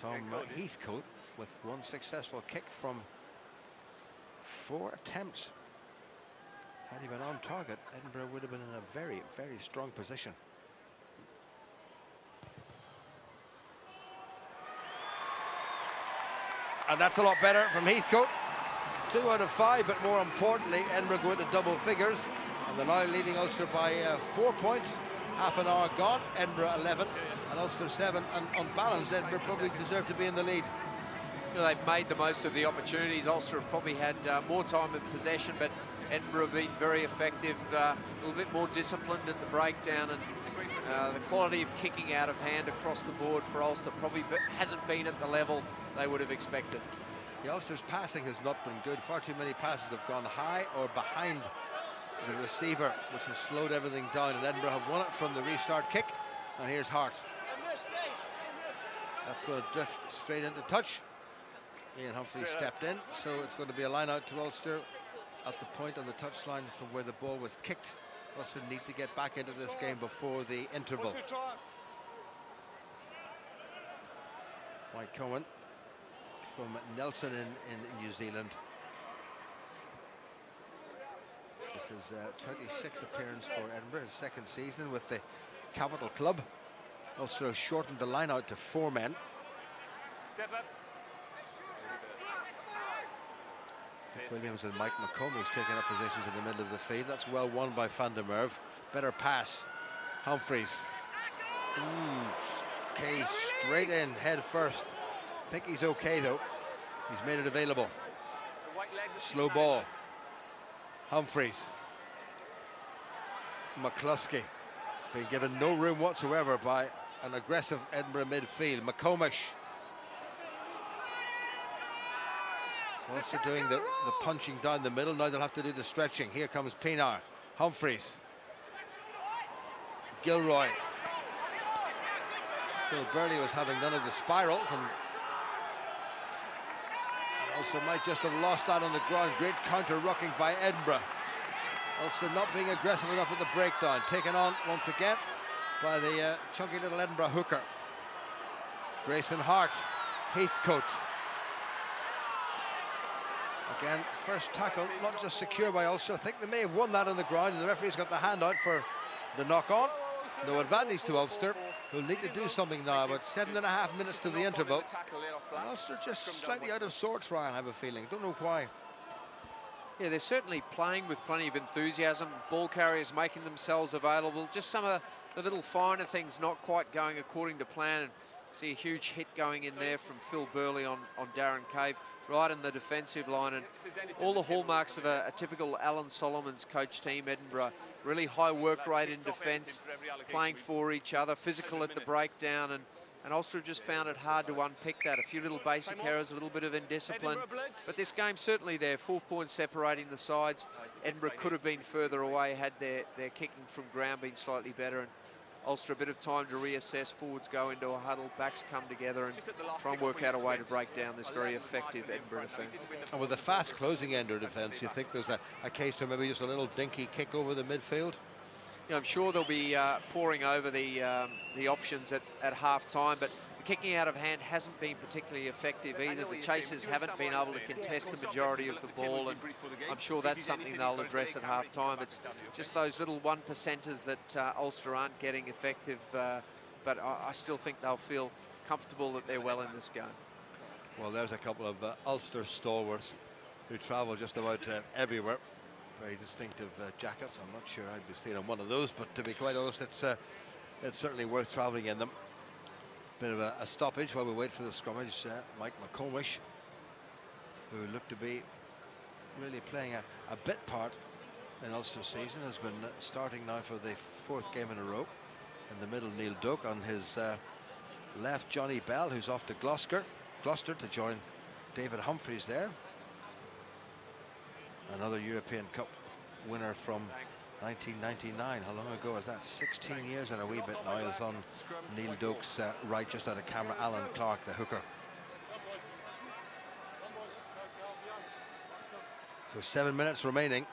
Tom Heathcote with one successful kick from 4 attempts. Had he been on target, Edinburgh would have been in a very, very strong position. And that's a lot better from Heathcote. 2 out of 5, but more importantly, Edinburgh go into double figures. And they're now leading Ulster by 4 points. Half an hour gone. Edinburgh 11 and Ulster 7. And on balance, Edinburgh probably deserve to be in the lead. You know, they've made the most of the opportunities. Ulster have probably had more time in possession, but Edinburgh have been very effective, a little bit more disciplined at the breakdown, and the quality of kicking out of hand across the board for Ulster probably hasn't been at the level they would have expected. The Ulster's passing has not been good. Far too many passes have gone high or behind the receiver, which has slowed everything down, and Edinburgh have won it from the restart kick. And here's Hart. That's going to drift straight into touch. Ian Humphrey stepped in, so it's going to be a line out to Ulster at the point on the touchline from where the ball was kicked. Ulster need to get back into this game before the interval. Mike Cohen from Nelson in New Zealand. This is 26th appearance for Edinburgh, his second season with the Capital Club. Ulster have shortened the line out to 4 men. Step up. Williams and Mike McCombie's taking up positions in the middle of the field. That's well won by Van der Merwe. Better pass. Humphreys. Okay, straight in, head first. I think he's okay though. He's made it available. Slow ball. Humphreys. McCluskey. Being given no room whatsoever by an aggressive Edinburgh midfield. McComish. Ulster doing the punching down the middle. Now they'll have to do the stretching. Here comes Pienaar. Humphreys. Gilroy. Phil Burley was having none of the spiral from... Ulster might just have lost that on the ground. Great counter-rucking by Edinburgh. Ulster not being aggressive enough at the breakdown. Taken on once again by the chunky little Edinburgh hooker. Grayson Hart. Heathcote. Again, first tackle, not just secure by Ulster. I think they may have won that on the ground, and the referee's got the hand out for the knock-on. No advantage to Ulster, who'll need to do something now. About 7.5 minutes to the interval. And Ulster just slightly out of sorts, Ryan, I have a feeling. Don't know why. Yeah, they're certainly playing with plenty of enthusiasm. Ball carriers making themselves available. Just some of the little finer things not quite going according to plan. And see a huge hit going in there from Phil Burley on Darren Cave, right in the defensive line. And all the hallmarks of a typical Alan Solomon's coach team, Edinburgh. Really high work rate in defence, playing for each other, physical at the breakdown. And Ulster just found it hard to unpick that. A few little basic errors, a little bit of indiscipline. But this game's certainly there. 4 points separating the sides. Edinburgh could have been further away had their kicking from ground been slightly better. And Ulster a bit of time to reassess. Forwards go into a huddle, backs come together and try and work out a way to break down this very effective Edinburgh defence. And with the fast closing end of defence, you think there's a case for maybe just a little dinky kick over the midfield? Yeah, I'm sure they'll be poring over the options at half-time, but the kicking out of hand hasn't been particularly effective either. The chasers haven't been able to contest the majority of the ball, and I'm sure that's something they'll address at half-time. It's just those little 1%ers that Ulster aren't getting effective, but I still think they'll feel comfortable that they're well in this game. Well, there's a couple of Ulster stalwarts who travel just about everywhere. Very distinctive jackets. I'm not sure I'd be staying on one of those, but to be quite honest, it's certainly worth travelling in them. Bit of a stoppage while we wait for the scrummage. Mike McComish, who looked to be really playing a bit part in Ulster's season, has been starting now for the 4th game in a row. In the middle, Neil Doak. On his left, Johnny Bell, who's off to Gloucester to join David Humphreys there. Another European Cup winner from 1999. How long ago was that? 16 years and a wee bit now. Is on Neil Doak's right, just out of camera, Alan Clark, the hooker. So 7 minutes remaining.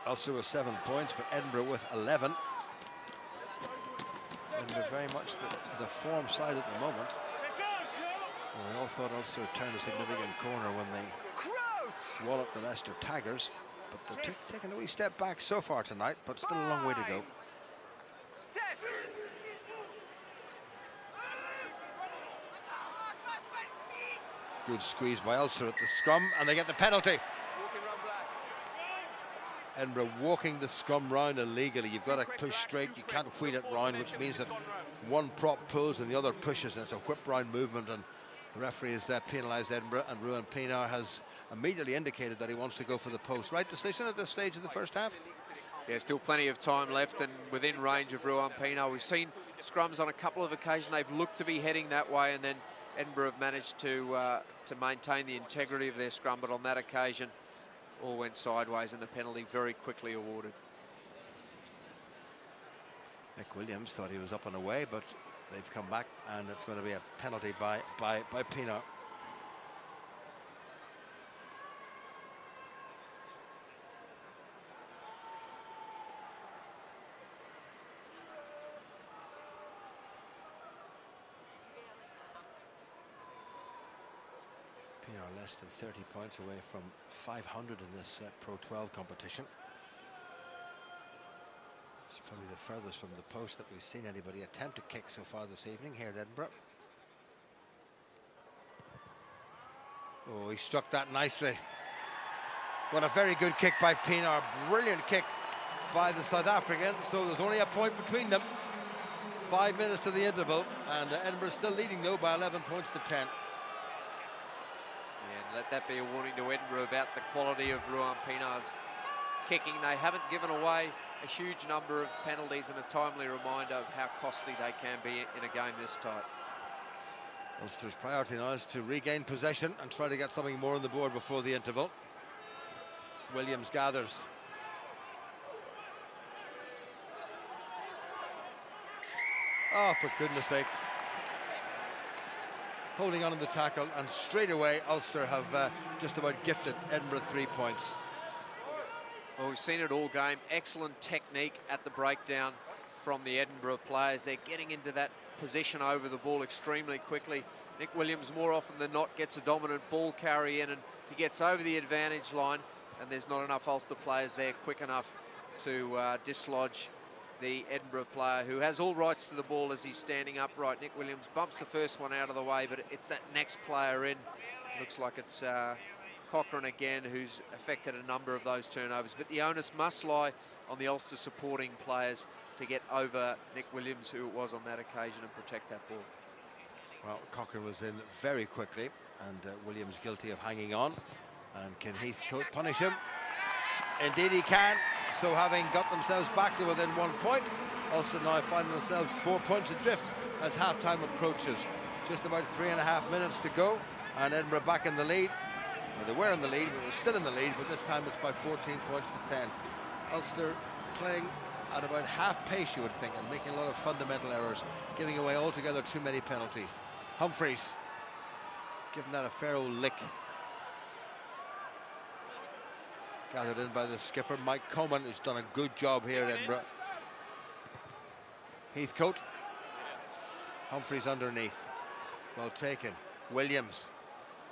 Ulster with 7 points, but Edinburgh with 11. Edinburgh very much the form side at the moment. Well, we all thought Ulster turned a significant corner when they walloped the Leicester Tigers, but they're taking a wee step back so far tonight, but still a long way to go. Good squeeze by Ulster at the scrum, and they get the penalty. Edinburgh walking the scrum round illegally. You've got to push straight, you can't wheel it round, which means that one prop pulls and the other pushes, and it's a whip round movement, and the referee has penalised Edinburgh, and Ruan Pienaar has immediately indicated that he wants to go for the post. Right decision at this stage of the first half? Yeah, still plenty of time left and within range of Ruan Pienaar. We've seen scrums on a couple of occasions. They've looked to be heading that way, and then Edinburgh have managed to maintain the integrity of their scrum, but on that occasion all went sideways and the penalty very quickly awarded. Nick Williams thought he was up and away, but they've come back, and it's going to be a penalty by Pienaar. Pienaar less than 30 points away from 500 in this Pro 12 competition. It's probably the furthest from the post that we've seen anybody attempt to kick so far this evening here at Edinburgh. Oh, he struck that nicely. What a very good kick by Pienaar. Brilliant kick by the South African. So there's only a point between them. 5 minutes to the interval, and Edinburgh still leading though by 11 points to 10. Yeah, and let that be a warning to Edinburgh about the quality of Ruan Pienaar's kicking. They haven't given away a huge number of penalties, and a timely reminder of how costly they can be in a game this tight. Ulster's priority now is to regain possession and try to get something more on the board before the interval. Williams gathers. Oh, for goodness sake. Holding on in the tackle, and straight away Ulster have just about gifted Edinburgh 3 points. Well, we've seen it all game. Excellent technique at the breakdown from the Edinburgh players. They're getting into that position over the ball extremely quickly. Nick Williams, more often than not, gets a dominant ball carry in, and he gets over the advantage line, and there's not enough Ulster players there quick enough to dislodge the Edinburgh player, who has all rights to the ball as he's standing upright. Nick Williams bumps the first one out of the way, but it's that next player in. Looks like it's Cochrane again, who's affected a number of those turnovers. But the onus must lie on the Ulster supporting players to get over Nick Williams, who it was on that occasion, and protect that ball. Well, Cochrane was in very quickly, and Williams guilty of hanging on. And can Heathcote punish him? Indeed he can. So having got themselves back to within 1 point, Ulster now find themselves 4 points adrift as half-time approaches. Just about 3.5 minutes to go, and Edinburgh back in the lead. Well, they were in the lead, but they're still in the lead, but this time it's by 14 points to 10. Ulster playing at about half pace, you would think, and making a lot of fundamental errors, giving away altogether too many penalties. Humphreys giving that a fair old lick. Gathered in by the skipper, Mike Coman, who's done a good job here at Edinburgh. Heathcote. Humphreys underneath. Well taken. Williams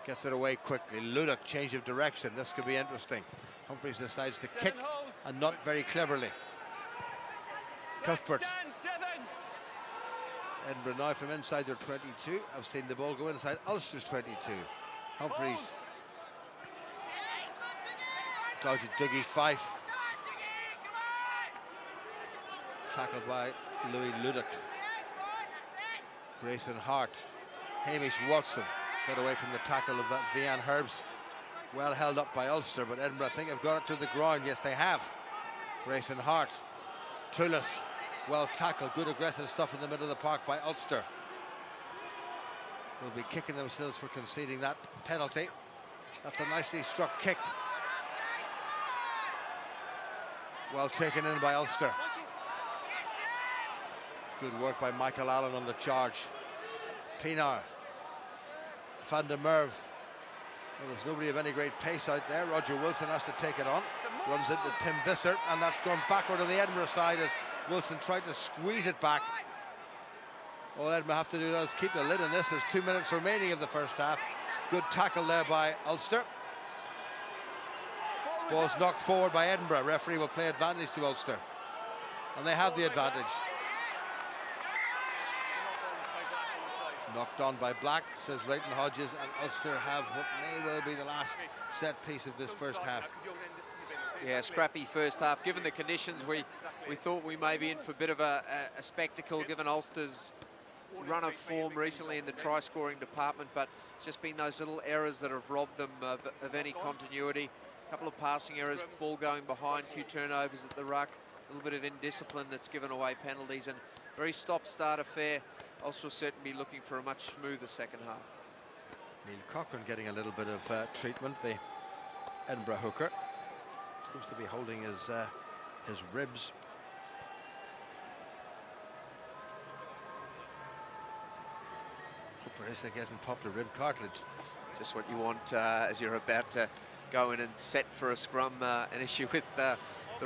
gets it away quickly. Ludick, change of direction. This could be interesting. Humphreys decides to kick, and not very cleverly. Cuthbert. Edinburgh now from inside their 22. I've seen the ball go inside Ulster's 22. Humphreys. Down to Dougie Fife. Tackled by Louis Ludick. Grayson Hart. Hamish Watson got away from the tackle of that Vian Herbst. Well held up by Ulster, but Edinburgh, I think, have got it to the ground. Yes, they have. Grayson Hart. Toulis. Well tackled. Good aggressive stuff in the middle of the park by Ulster. Will be kicking themselves for conceding that penalty. That's a nicely struck kick. Well taken in by Ulster. Good work by Michael Allen on the charge. Pienaar. Van der Merwe. Well, there's nobody of any great pace out there. Roger Wilson has to take it on. Runs into Tim Bissert, and that's gone backward on the Edinburgh side as Wilson tried to squeeze it back. All Edinburgh have to do is keep the lid on this. There's 2 minutes remaining of the first half. Good tackle there by Ulster. Ball's knocked forward by Edinburgh. Referee will play advantage to Ulster. And they have the advantage. Knocked on by Black, says Leighton Hodges, and Ulster have what may well be the last set piece of this first half. Yeah, scrappy first half. Given the conditions, we thought we may be in for a bit of a spectacle, given Ulster's run of form recently in the try-scoring department, but it's just been those little errors that have robbed them of any continuity. A couple of passing errors, ball going behind, few turnovers at the ruck, a little bit of indiscipline that's given away penalties, and very stop-start affair. Ulster certainly be looking for a much smoother second half. Neil Cochrane getting a little bit of treatment, the Edinburgh hooker. Seems to be holding his ribs. Hope for his sake he hasn't popped a rib cartilage. Just what you want as you're about to go in and set for a scrum, an issue with the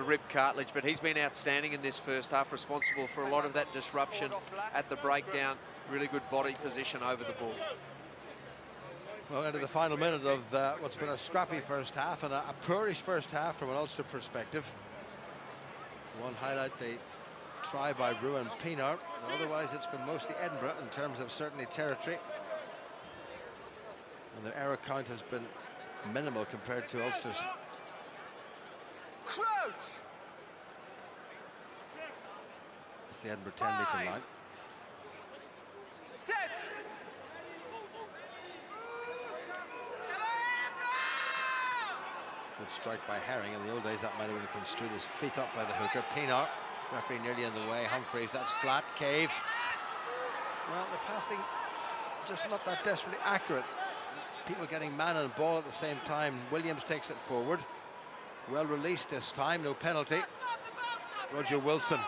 rib cartilage, but he's been outstanding in this first half, responsible for a lot of that disruption at the breakdown. Really good body position over the ball. Well, into the final minute of what's been a scrappy first half and a poorish first half from an Ulster perspective. One highlight, the try by Ruan Pienaar. Otherwise, it's been mostly Edinburgh in terms of certainly territory. And their error count has been minimal compared to Ulster's. Crouch! It's the Edinburgh 10-metre line. Set! Good strike by Herring. In the old days, that might have been construed as feet up by the hooker. Pienaar, referee nearly in the way. Humphreys, that's flat. Cave. Well, the passing just not that desperately accurate. People getting man and ball at the same time. Williams takes it forward. Well released this time, no penalty. Roger Wilson.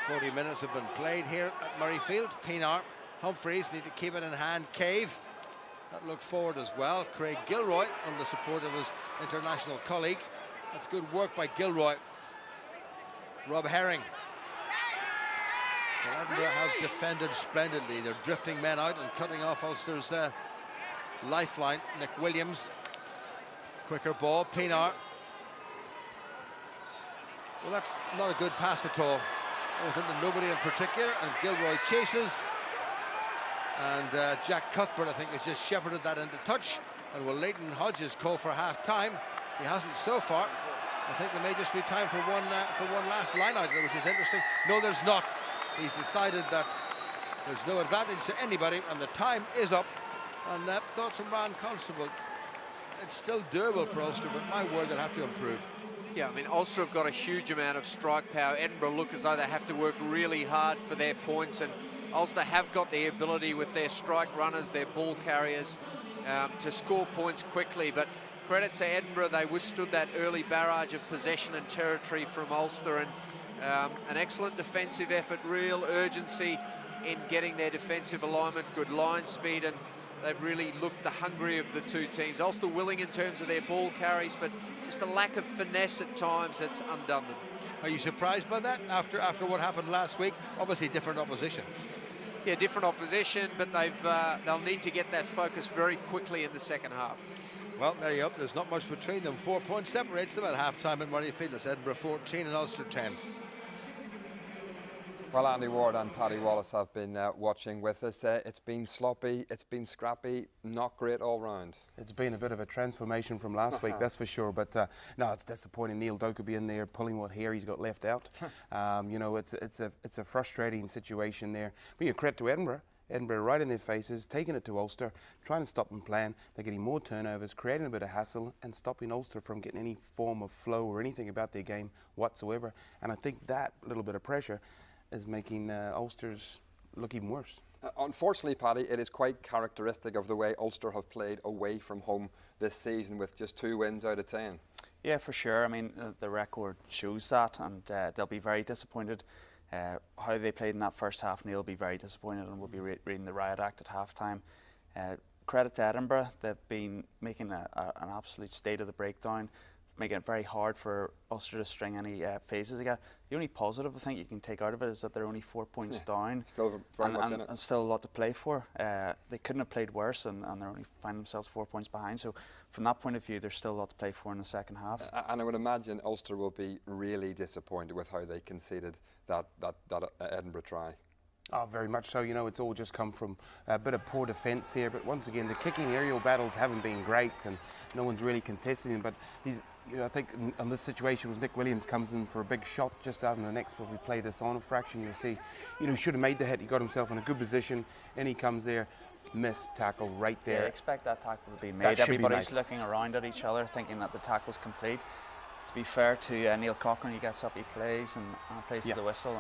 40 minutes have been played here at Murrayfield. Pienaar, Humphreys need to keep it in hand. Cave, that looked forward as well. Craig Gilroy on the support of his international colleague. That's good work by Gilroy. Rob Herring. Well, Edinburgh have defended splendidly. They're drifting men out and cutting off Ulster's lifeline. Nick Williams. Quicker ball, Pienaar. Well, that's not a good pass at all. It was into nobody in particular, and Gilroy chases. And Jack Cuthbert, I think, has just shepherded that into touch. And will Leighton Hodges call for half-time? He hasn't so far. I think there may just be time for one last line-out, which is interesting. No, there's not. He's decided that there's no advantage to anybody, and the time is up. And thoughts from Ron Constable. It's still doable for Ulster, but my word, they'll have to improve. Yeah, I mean, Ulster have got a huge amount of strike power. Edinburgh look as though they have to work really hard for their points, and Ulster have got the ability with their strike runners, their ball carriers, to score points quickly. But credit to Edinburgh, they withstood that early barrage of possession and territory from Ulster, and an excellent defensive effort, real urgency in getting their defensive alignment, good line speed, and they've really looked the hungry of the two teams. Ulster willing in terms of their ball carries, but just a lack of finesse at times that's undone them. Are you surprised by that after what happened last week? Obviously different opposition. Yeah, different opposition, but they'll need to get that focus very quickly in the second half. Well, there you go. There's not much between them. 4 points separates them at half-time at Murrayfield. It's Edinburgh 14 and Ulster 10. Well, Andy Ward and Paddy Wallace have been watching with us. It's been sloppy, it's been scrappy, not great all round. It's been a bit of a transformation from last week, that's for sure. But no, it's disappointing. Neil Doku be in there pulling what hair he's got left out. You know, it's a frustrating situation there. But you credit to Edinburgh. Edinburgh right in their faces, taking it to Ulster, trying to stop them playing. They're getting more turnovers, creating a bit of hassle, and stopping Ulster from getting any form of flow or anything about their game whatsoever. And I think that little bit of pressure is making Ulster's look even worse. Unfortunately, Paddy, it is quite characteristic of the way Ulster have played away from home this season, with just 2 wins out of 10. Yeah, for sure. I mean, the record shows that, and they'll be very disappointed. How they played in that first half, Neil will be very disappointed, and we'll be reading the riot act at half-time. Credit to Edinburgh. They've been making an absolute state of the breakdown, making it very hard for Ulster to string any phases together. The only positive I think you can take out of it is that they're only 4 points down. Still very much in it. And still a lot to play for. They couldn't have played worse, and they're only finding themselves 4 points behind. So from that point of view, there's still a lot to play for in the second half. And I would imagine Ulster will be really disappointed with how they conceded that Edinburgh try. Oh, very much so. You know, it's all just come from a bit of poor defence here. But once again, the kicking aerial battles haven't been great, and no one's really contesting them. But you know, I think in this situation was Nick Williams comes in for a big shot just out in the next. But we play this on a fraction. You'll see, you know, should have made the hit. He got himself in a good position, and he comes there, missed tackle right there. Yeah, expect that tackle to be made. Everybody's looking around at each other, thinking that the tackle's complete. To be fair to Neil Cochrane, he gets up, he plays, and plays to the whistle.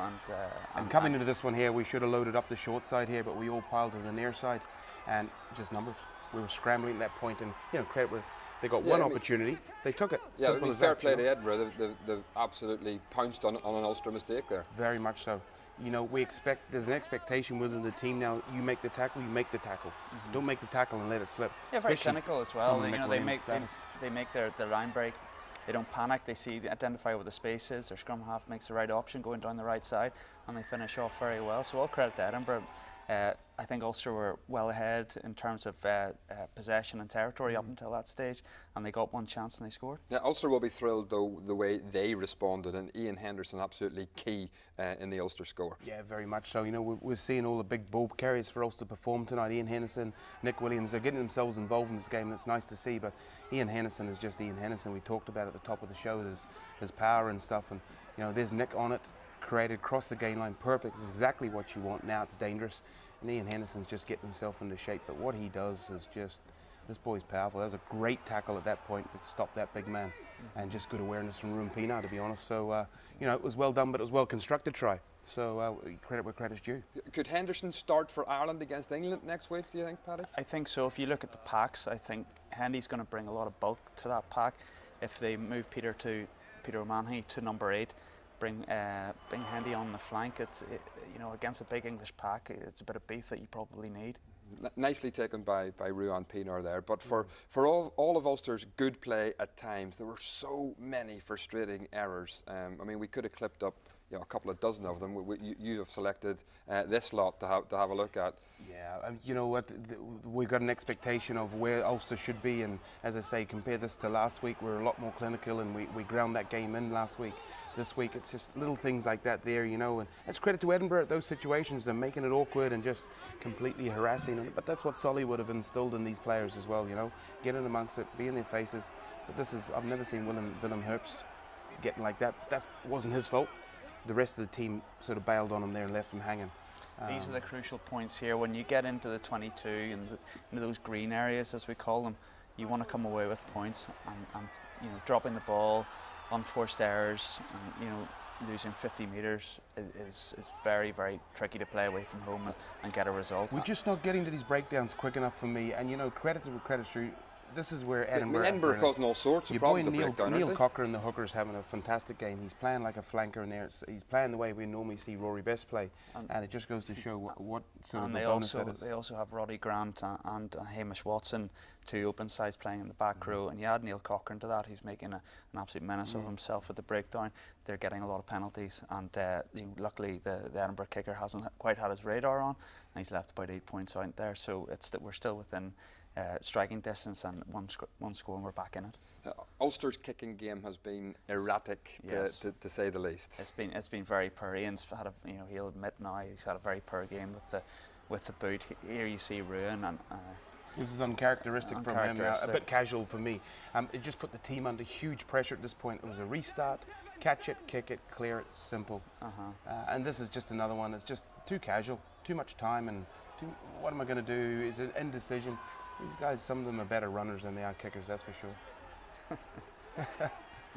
And coming into this one here, we should have loaded up the short side here, but we all piled to the near side, and just numbers. We were scrambling at that point, and you know, they got one opportunity, they took it. Yeah, simple as fair play to Edinburgh. They've absolutely pounced on an Ulster mistake there. Very much so. You know, there's an expectation within the team now. You make the tackle, you make the tackle. Don't make the tackle and let it slip. Yeah, very clinical as well. You know, they make their line break. They don't panic, identify what the space is, their scrum half makes the right option, going down the right side, and they finish off very well. So all credit to Edinburgh. I think Ulster were well ahead in terms of possession and territory up until that stage, and they got one chance and they scored. Yeah, Ulster will be thrilled though the way they responded, and Ian Henderson absolutely key in the Ulster score. Yeah, very much so. You know, we're seeing all the big ball carriers for Ulster perform tonight. Ian Henderson, Nick Williams, they're getting themselves involved in this game, and it's nice to see. But Ian Henderson is just Ian Henderson. We talked about at the top of the show his power and stuff, and you know, there's Nick on it, created across the game line, perfect. It's exactly what you want. Now it's dangerous. And Ian Henderson's just getting himself into shape, but what he does is just, this boy's powerful. That was a great tackle at that point to stop that big man, and just good awareness from Ruan Pienaar, to be honest. So, you know, it was well done, but it was well constructed try. So credit where credit's due. Could Henderson start for Ireland against England next week, do you think, Paddy? I think so. If you look at the packs, I think Hendy's going to bring a lot of bulk to that pack. If they move Peter O'Mahony to number 8, bring Hendy on the flank, you know, against a big English pack, it's a bit of beef that you probably need. Nicely taken by Ruan Pienaar there, but for all of Ulster's good play at times, there were so many frustrating errors. I mean, we could have clipped up, you know, a couple of dozen of them. You have selected this lot to have a look at. Yeah, you know what, we've got an expectation of where Ulster should be, and as I say, compare this to last week, we're a lot more clinical, and we ground that game in last week. this week. It's just little things like that there, you know, and it's credit to Edinburgh at those situations. They're making it awkward and just completely harassing. But that's what Solly would have instilled in these players as well, you know, get in amongst it, be in their faces. But I've never seen Willem Herbst getting like that. That wasn't his fault. The rest of the team sort of bailed on him there and left him hanging. These are the crucial points here. When you get into the 22 and into those green areas, as we call them, you want to come away with points, and you know, dropping the ball, unforced errors, and, you know, losing 50 metres is very, very tricky to play away from home and get a result. We're just not getting to these breakdowns quick enough for me, and you know, credit to credit's due. This is where Edinburgh causing all sorts of problems. Neil Cocker in the hooker's having a fantastic game. He's playing like a flanker in there. He's playing the way we normally see Rory Best play, and it just goes to show what sort of a bonus that is. They also have Roddy Grant and Hamish Watson, two open sides playing in the back row, and you add Neil Cocker into that, who's making an absolute menace of himself at the breakdown. They're getting a lot of penalties, and you know, luckily the Edinburgh kicker hasn't quite had his radar on, and he's left about 8 points out there. So it's that we're still within striking distance, and one score and we're back in it. Ulster's kicking game has been erratic, Yes. to say the least. It's been very poor. Ian's had he'll admit now he's had a very poor game with the boot. Here you see Ruin, and this is uncharacteristic from him. A bit casual for me. It just put the team under huge pressure at this point. It was a restart, catch it, kick it, clear it, simple. And this is just another one. It's just too casual, too much time, and what am I going to do? Is it indecision? These guys, some of them are better runners than they are kickers, that's for sure.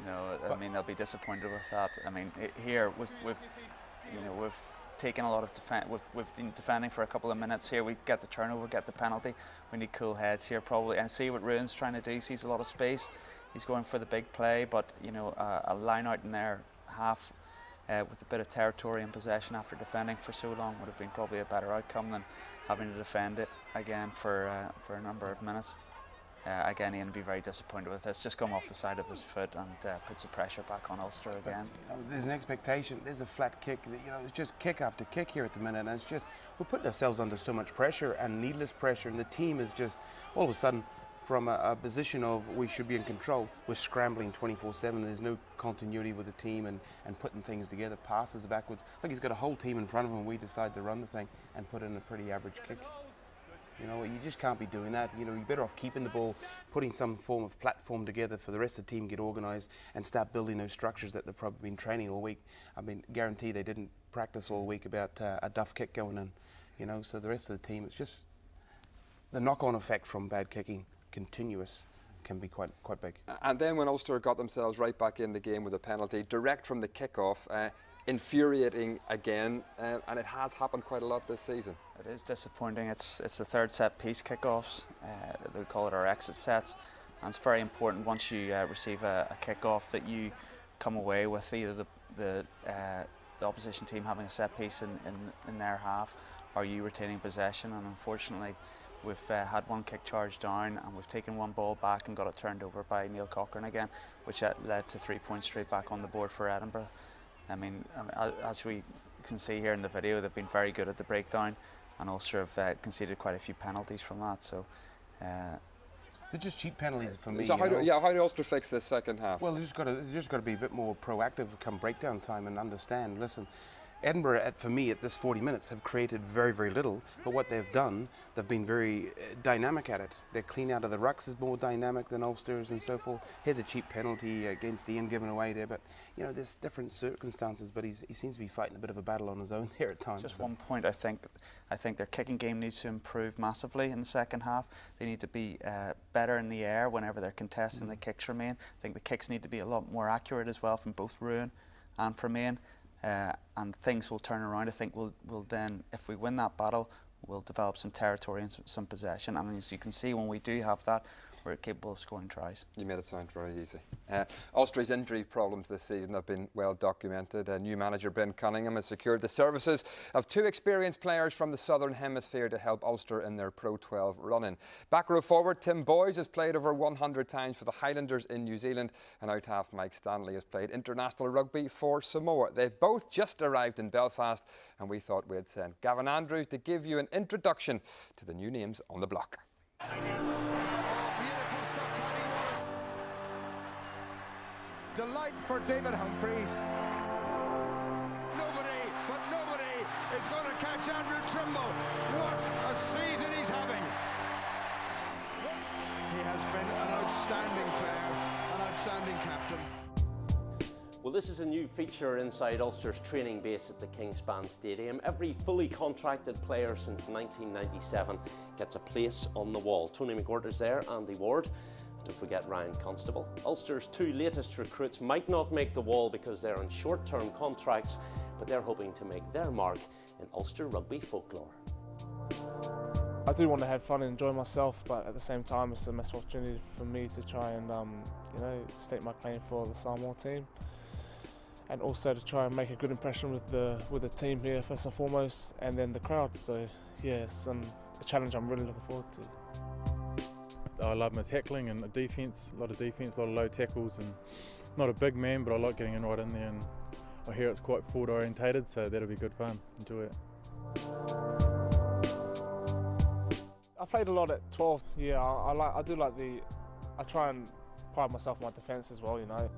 No, I mean, they'll be disappointed with that. I mean, here we've taken a lot of defense. We've been defending for a couple of minutes here. We get the turnover, get the penalty. We need cool heads here probably, and see what Ruin's trying to do. He sees a lot of space. He's going for the big play, but you know, a line out in there half with a bit of territory and possession after defending for so long would have been probably a better outcome than having to defend it again for a number of minutes. Again, Ian would be very disappointed with this. Just come off the side of his foot and puts the pressure back on Ulster again. But, you know, there's an expectation. There's a flat kick. You know, it's just kick after kick here at the minute, and it's just we're putting ourselves under so much pressure and needless pressure, and the team is just all of a sudden, from a position of we should be in control, we're scrambling 24/7. There's no continuity with the team and putting things together, passes backwards. Like he's got a whole team in front of him. We decide to run the thing and put in a pretty average kick. You know, you just can't be doing that. You know, you're better off keeping the ball, putting some form of platform together for the rest of the team, get organised and start building those structures that they've probably been training all week. I mean, guarantee they didn't practice all week about a duff kick going in. You know, so the rest of the team, it's just the knock-on effect from bad kicking, continuous, can be quite big. And then when Ulster got themselves right back in the game with a penalty, direct from the kick-off, infuriating again, and it has happened quite a lot this season. It is disappointing. It's the third set piece kickoffs. They call it our exit sets, and it's very important once you receive a kickoff that you come away with either the opposition team having a set piece in their half, or you retaining possession. And unfortunately, we've had one kick charge down, and we've taken one ball back and got it turned over by Neil Cochran again, which led to 3 points straight back on the board for Edinburgh. I mean, as we can see here in the video, they've been very good at the breakdown, and Ulster have conceded quite a few penalties from that. So they're just cheap penalties for me. So how do Ulster fix this second half? Well, they just got to be a bit more proactive come breakdown time and understand. Listen, Edinburgh, for me, at this 40 minutes, have created very, very little. But what they've done, they've been very dynamic at it. Their clean out of the rucks is more dynamic than Ulster's and so forth. Here's a cheap penalty against Ian given away there. But, you know, there's different circumstances. But he seems to be fighting a bit of a battle on his own there at times. Just 1 point, I think their kicking game needs to improve massively in the second half. They need to be better in the air whenever they're contesting the kicks from Ian. I think the kicks need to be a lot more accurate as well from both Ruin and from Ian. And things will turn around. I think we'll then, if we win that battle, we'll develop some territory and some possession. And as you can see, when we do have that, we're capable of scoring tries. You made it sound very easy. Ulster's injury problems this season have been well documented. New manager Ben Cunningham has secured the services of 2 experienced players from the Southern Hemisphere to help Ulster in their Pro 12 run-in. Back row forward Tim Boyes has played over 100 times for the Highlanders in New Zealand, and out half Mike Stanley has played international rugby for Samoa. They've both just arrived in Belfast, and we thought we'd send Gavin Andrews to give you an introduction to the new names on the block. delight for David Humphreys. Nobody is going to catch Andrew Trimble. What a season he's having. He has been an outstanding player, an outstanding captain. Well, this is a new feature inside Ulster's training base at the Kingspan Stadium. Every fully contracted player since 1997 gets a place on the wall. Tony McWhirter's there, Andy Ward. Don't forget Ryan Constable. Ulster's two latest recruits might not make the wall because they're on short-term contracts, but they're hoping to make their mark in Ulster rugby folklore. I do want to have fun and enjoy myself, but at the same time it's a massive opportunity for me to try and state my claim for the Samoa team, and also to try and make a good impression with the team here first and foremost, and then the crowd. So yeah, it's a challenge I'm really looking forward to. I love my tackling and the defence, a lot of low tackles, and not a big man, but I like getting in right in there, and I hear it's quite forward orientated, so that'll be good fun. Enjoy it. I played a lot at 12. Yeah, I try and pride myself on my defence as well, you know.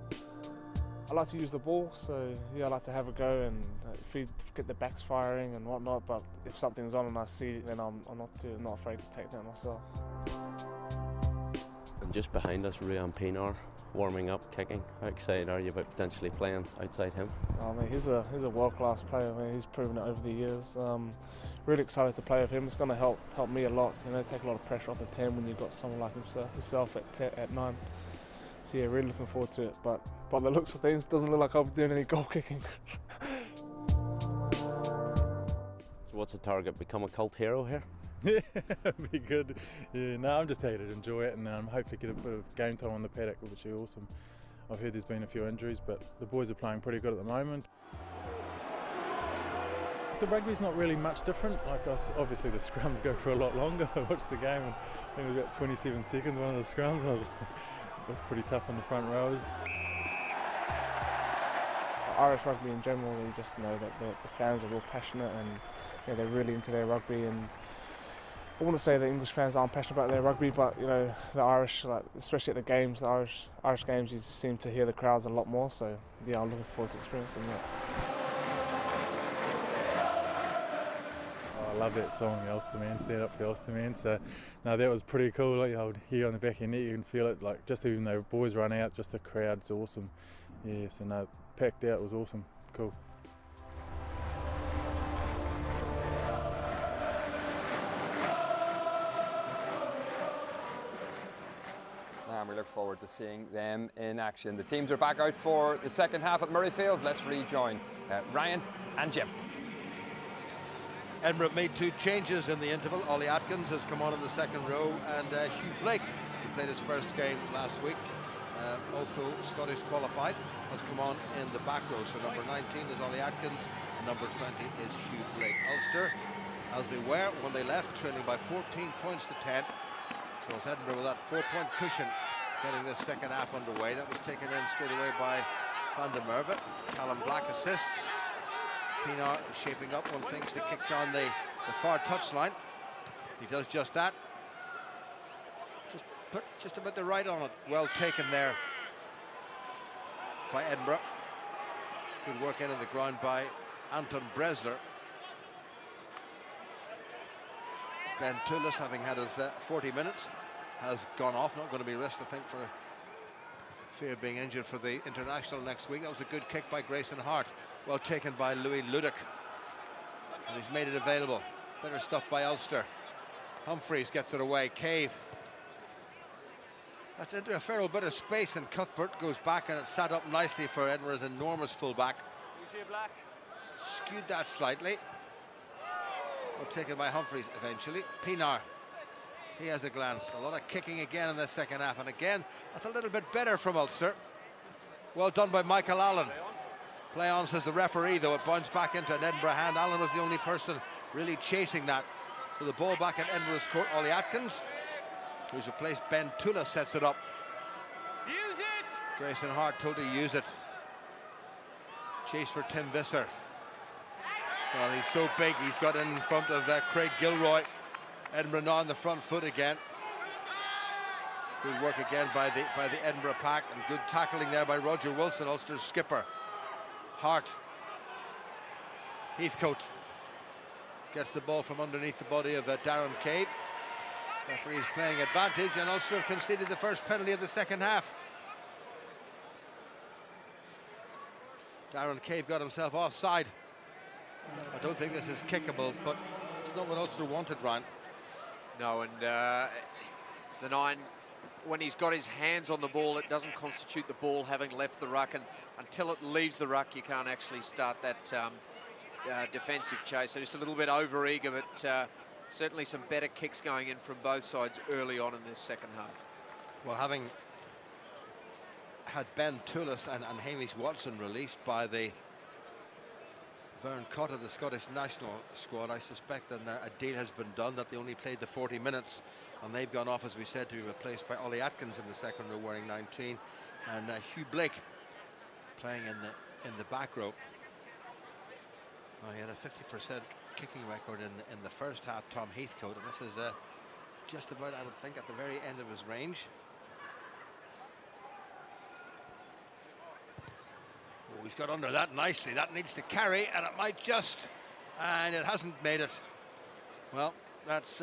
I like to use the ball, so yeah, I like to have a go and get the backs firing and whatnot, but if something's on and I see it, then I'm not afraid to take that myself. And just behind us, Ruan Pinar, warming up, kicking. How excited are you about potentially playing outside him? I mean, he's a world-class player. I mean, he's proven it over the years. Really excited to play with him. It's going to help me a lot. You know, take a lot of pressure off the 10 when you've got someone like himself at 9. So yeah, really looking forward to it. But by the looks of things, it doesn't look like I'll be doing any goal kicking. So what's the target? Become a cult hero here? Yeah, it'd be good. Yeah, no, I'm just here to enjoy it and hopefully get a bit of game time on the paddock, which would be awesome. I've heard there's been a few injuries, but the boys are playing pretty good at the moment. The rugby's not really much different. Like obviously the scrums go for a lot longer. I watched the game and I think it was about 27 seconds one of the scrums, and I was like, that's pretty tough on the front rows. Irish rugby in general, you just know that the fans are real passionate and they're really into their rugby. And I wouldn't say the English fans aren't passionate about their rugby, but you know, the Irish, especially at the games, the Irish games, you seem to hear the crowds a lot more. So yeah, I'm looking forward to experiencing that. I love that song, the Ulster Man, Stand Up for the Ulster Man. So no, that was pretty cool. Like, you hear on the back of your neck, you can feel it. Like just even though boys run out, just the crowd's awesome. Yeah, so no, packed out, was awesome, cool. And we look forward to seeing them in action. The teams are back out for the second half at Murrayfield. Let's rejoin Ryan and Jim. Edinburgh made 2 changes in the interval. Ollie Atkins has come on in the second row, and Hugh Blake, who played his first game last week, also Scottish qualified, has come on in the back row. So number 19 is Ollie Atkins, and number 20 is Hugh Blake. Ulster, as they were when they left, trailing by 14 points to 10. So it's Edinburgh with that 4-point cushion getting this second half underway. That was taken in straight away by Van der Merwe. Callum Black assists. Pinar is shaping up, one thinks, to kick down the far touchline. He does just that. Just put just about the right on it. Well taken there by Edinburgh. Good work into the ground by Anton Bresler. Ben Toulis, having had his 40 minutes, has gone off. Not going to be risked, I think, for fear of being injured for the international next week. That was a good kick by Grayson Hart. Well taken by Louis Ludic. And he's made it available. Better stuff by Ulster. Humphreys gets it away. Cave. That's into a fair old bit of space, and Cuthbert goes back, and it's sat up nicely for Edinburgh's enormous fullback. Skewed that slightly. Well taken by Humphreys eventually. Pinar. He has a glance. A lot of kicking again in the second half, and again that's a little bit better from Ulster. Well done by Michael Allen. Play on, says the referee, though it bounced back into an Edinburgh hand. Allen was the only person really chasing that. So the ball back at Edinburgh's court. Ollie Atkins, who's replaced Ben Tula, sets it up. Use it! Grayson Hart told to use it. Chase for Tim Visser. Well, he's so big, he's got in front of Craig Gilroy. Edinburgh now on the front foot again. Good work again by the Edinburgh pack, and good tackling there by Roger Wilson, Ulster's skipper. Hart. Heathcote gets the ball from underneath the body of Darren Cave. Referee's playing advantage, and Ulster have conceded the first penalty of the second half. Darren Cave got himself offside. I don't think this is kickable, but it's not what Ulster wanted, Ryan. No, and the 9, when he's got his hands on the ball, it doesn't constitute the ball having left the ruck, and until it leaves the ruck, you can't actually start that defensive chase. So just a little bit over-eager, but certainly some better kicks going in from both sides early on in this second half. Well, having had Ben Toulis and Hamish Watson released by the Vern Cotter, the Scottish national squad, I suspect that a deal has been done that they only played the 40 minutes, and they've gone off, as we said, to be replaced by Ollie Atkins in the second row wearing 19, and Hugh Blake playing in the back row. Well, he had a 50% kicking record in the first half, Tom Heathcote, and this is just about, I would think, at the very end of his range. Oh, he's got under that nicely. That needs to carry, and it might just, and it hasn't made it. Well, that's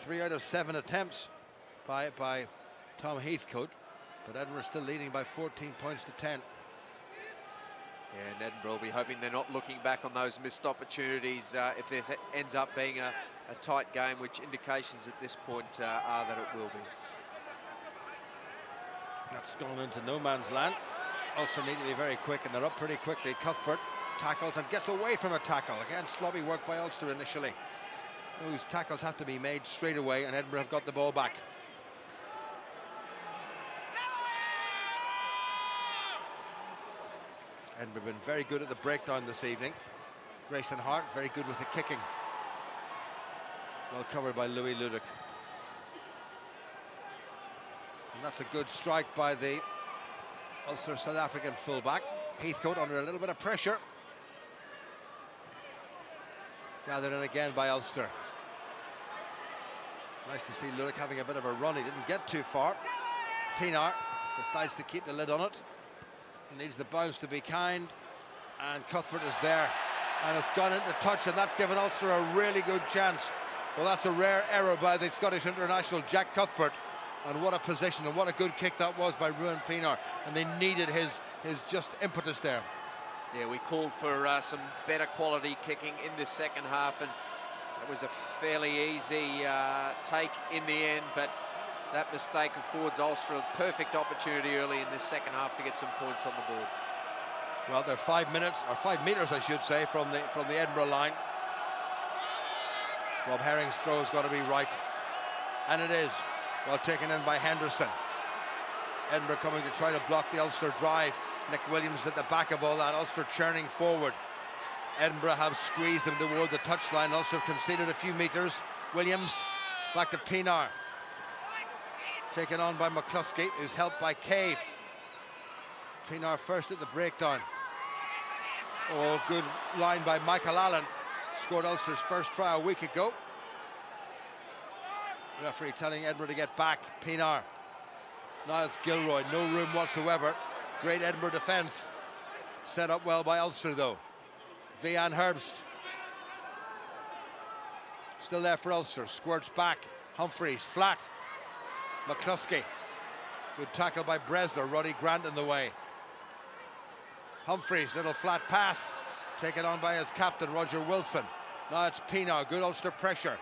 3 out of 7 attempts by Tom Heathcote, but Edinburgh still leading by 14 points to 10. Yeah, and Edinburgh will be hoping they're not looking back on those missed opportunities if this ends up being a tight game, which indications at this point are that it will be. That's gone into no man's land. Ulster need to be very quick, and they're up pretty quickly. Cuthbert tackles and gets away from a tackle. Again, sloppy work by Ulster initially. Those tackles have to be made straight away, and Edinburgh have got the ball back. Edinburgh have been very good at the breakdown this evening. Grayson Hart very good with the kicking. Well covered by Louis Ludick. And that's a good strike by the Ulster South African fullback. Heathcote under a little bit of pressure. Gathered in again by Ulster. Nice to see Ludick having a bit of a run. He didn't get too far. Pienaar decides to keep the lid on it. Needs the bounce to be kind, and Cuthbert is there, and it's gone into touch, and that's given Ulster a really good chance. Well, that's a rare error by the Scottish international Jack Cuthbert, and what a position and what a good kick that was by Ruan Pienaar, and they needed his just impetus there. Yeah, we called for some better quality kicking in the second half, and it was a fairly easy take in the end, but that mistake affords Ulster a perfect opportunity early in the second half to get some points on the board. Well, they're 5 minutes, or 5 meters, I should say, from the Edinburgh line. Rob Herring's throw has got to be right, and it is. Well taken in by Henderson. Edinburgh coming to try to block the Ulster drive. Nick Williams at the back of all that. Ulster churning forward. Edinburgh have squeezed them toward the touchline. Ulster have conceded a few meters. Williams back to Pienaar. Taken on by McCluskey, who's helped by Cave. Pienaar first at the breakdown. Oh, good line by Michael Allen. Scored Ulster's first try a week ago. Referee telling Edinburgh to get back. Pienaar. Now it's Gilroy, no room whatsoever. Great Edinburgh defence. Set up well by Ulster though. Vian Herbst. Still there for Ulster. Squirts back. Humphreys flat. McCluskey. Good tackle by Bresler. Roddy Grant in the way. Humphreys, little flat pass. Taken on by his captain, Roger Wilson. Now it's Pienaar. Good Ulster pressure.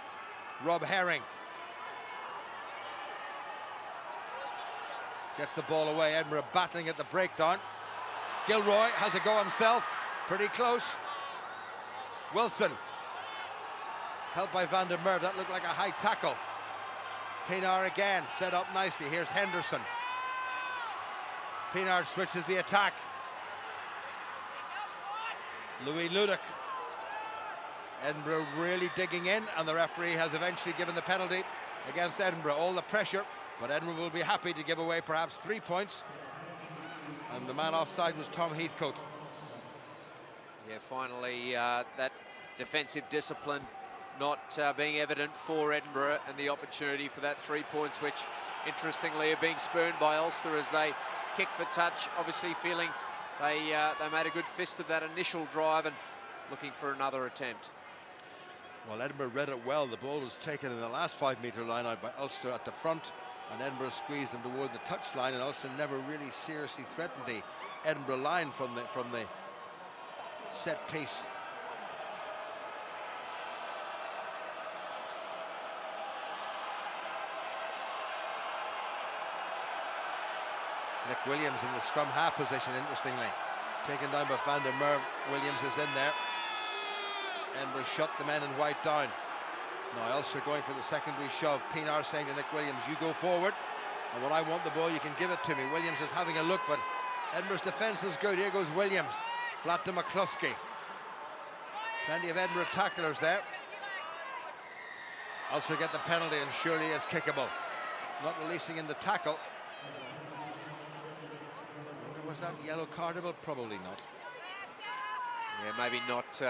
Rob Herring. Gets the ball away. Edinburgh battling at the breakdown. Gilroy has a go himself. Pretty close. Wilson. Helped by Van der Merwe. That looked like a high tackle. Pienaar again, set up nicely. Here's Henderson. Pienaar switches the attack. Louis Ludick. Edinburgh really digging in, and the referee has eventually given the penalty against Edinburgh. All the pressure, but Edinburgh will be happy to give away perhaps 3 points. And the man offside was Tom Heathcote. Yeah, finally that defensive discipline not being evident for Edinburgh, and the opportunity for that 3 points, which interestingly are being spurned by Ulster as they kick for touch, obviously feeling they made a good fist of that initial drive and looking for another attempt. Well, Edinburgh read it well. The ball was taken in the last 5-metre line out by Ulster at the front, and Edinburgh squeezed them toward the touchline, and Ulster never really seriously threatened the Edinburgh line from the set piece. Nick Williams in the scrum half position, interestingly. Taken down by Van der Merwe. Williams is in there. Edinburgh shut the men in white down. Now Ulster going for the secondary shove. Pienaar saying to Nick Williams, you go forward, and when I want the ball, you can give it to me. Williams is having a look, but Edinburgh's defence is good. Here goes Williams. Flat to McCluskey. Plenty of Edinburgh tacklers there. Ulster get the penalty, and surely is kickable. Not releasing in the tackle. Was that yellow cardable? Probably not. Yeah, maybe not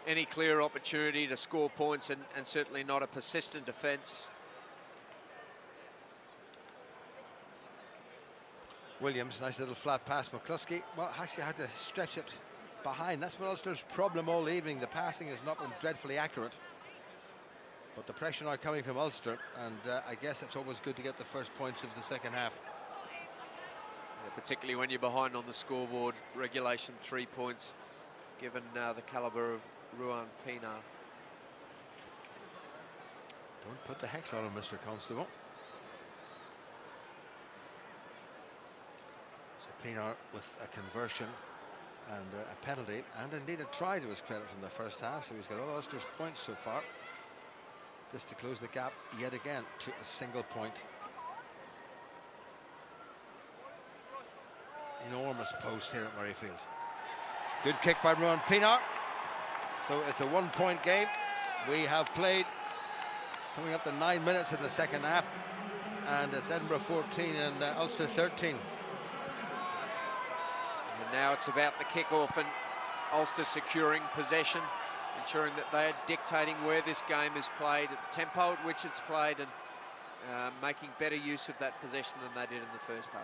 any clear opportunity to score points, and certainly not a persistent defence. Williams, nice little flat pass. McCluskey, well, actually had to stretch it behind. That's been Ulster's problem all evening. The passing has not been dreadfully accurate. But the pressure now coming from Ulster, and I guess it's always good to get the first points of the second half. Particularly when you're behind on the scoreboard. Regulation 3 points, given the calibre of Ruan Pienaar. Don't put the hex on him, Mr. Constable. So Pienaar with a conversion and a penalty, and indeed a try to his credit from the first half, so he's got all Ulster's points so far. This to close the gap yet again to a single point. Enormous post here at Murrayfield. Good kick by Ruan Pienaar. So it's a 1-point game. We have played coming up to 9 minutes in the second half, and it's Edinburgh 14 and Ulster 13. And now it's about the kick-off, and Ulster securing possession, ensuring that they are dictating where this game is played, at the tempo at which it's played, and making better use of that possession than they did in the first half.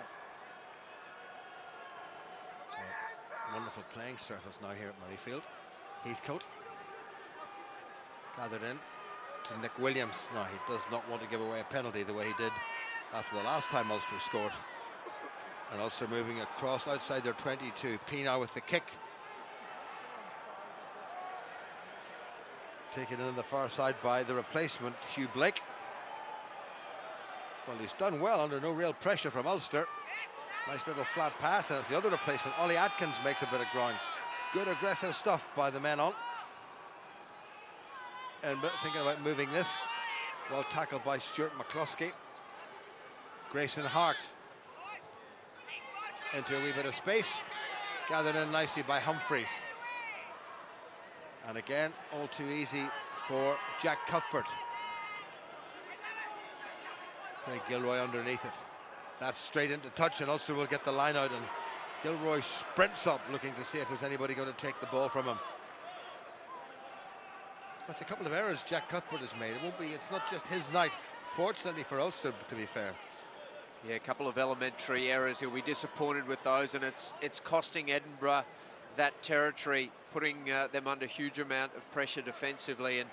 Wonderful playing surface now here at Murrayfield. Heathcote gathered in to Nick Williams. No, he does not want to give away a penalty the way he did after the last time Ulster scored. And Ulster moving across outside their 22. Pienaar with the kick. Taken in on the far side by the replacement, Hugh Blake. Well, he's done well under no real pressure from Ulster. Nice little flat pass, and it's the other replacement. Ollie Atkins makes a bit of ground. Good aggressive stuff by the men on. And thinking about moving this. Well tackled by Stuart McCluskey. Grayson Hart into a wee bit of space. Gathered in nicely by Humphreys. And again, all too easy for Jack Cuthbert. Craig Gilroy underneath it. That's straight into touch, and Ulster will get the line out, and Gilroy sprints up looking to see if there's anybody going to take the ball from him. That's a couple of errors Jack Cuthbert has made. It's not just his night, fortunately for Ulster, to be fair. Yeah, a couple of elementary errors. He'll be disappointed with those, and it's costing Edinburgh that territory, putting them under a huge amount of pressure defensively, and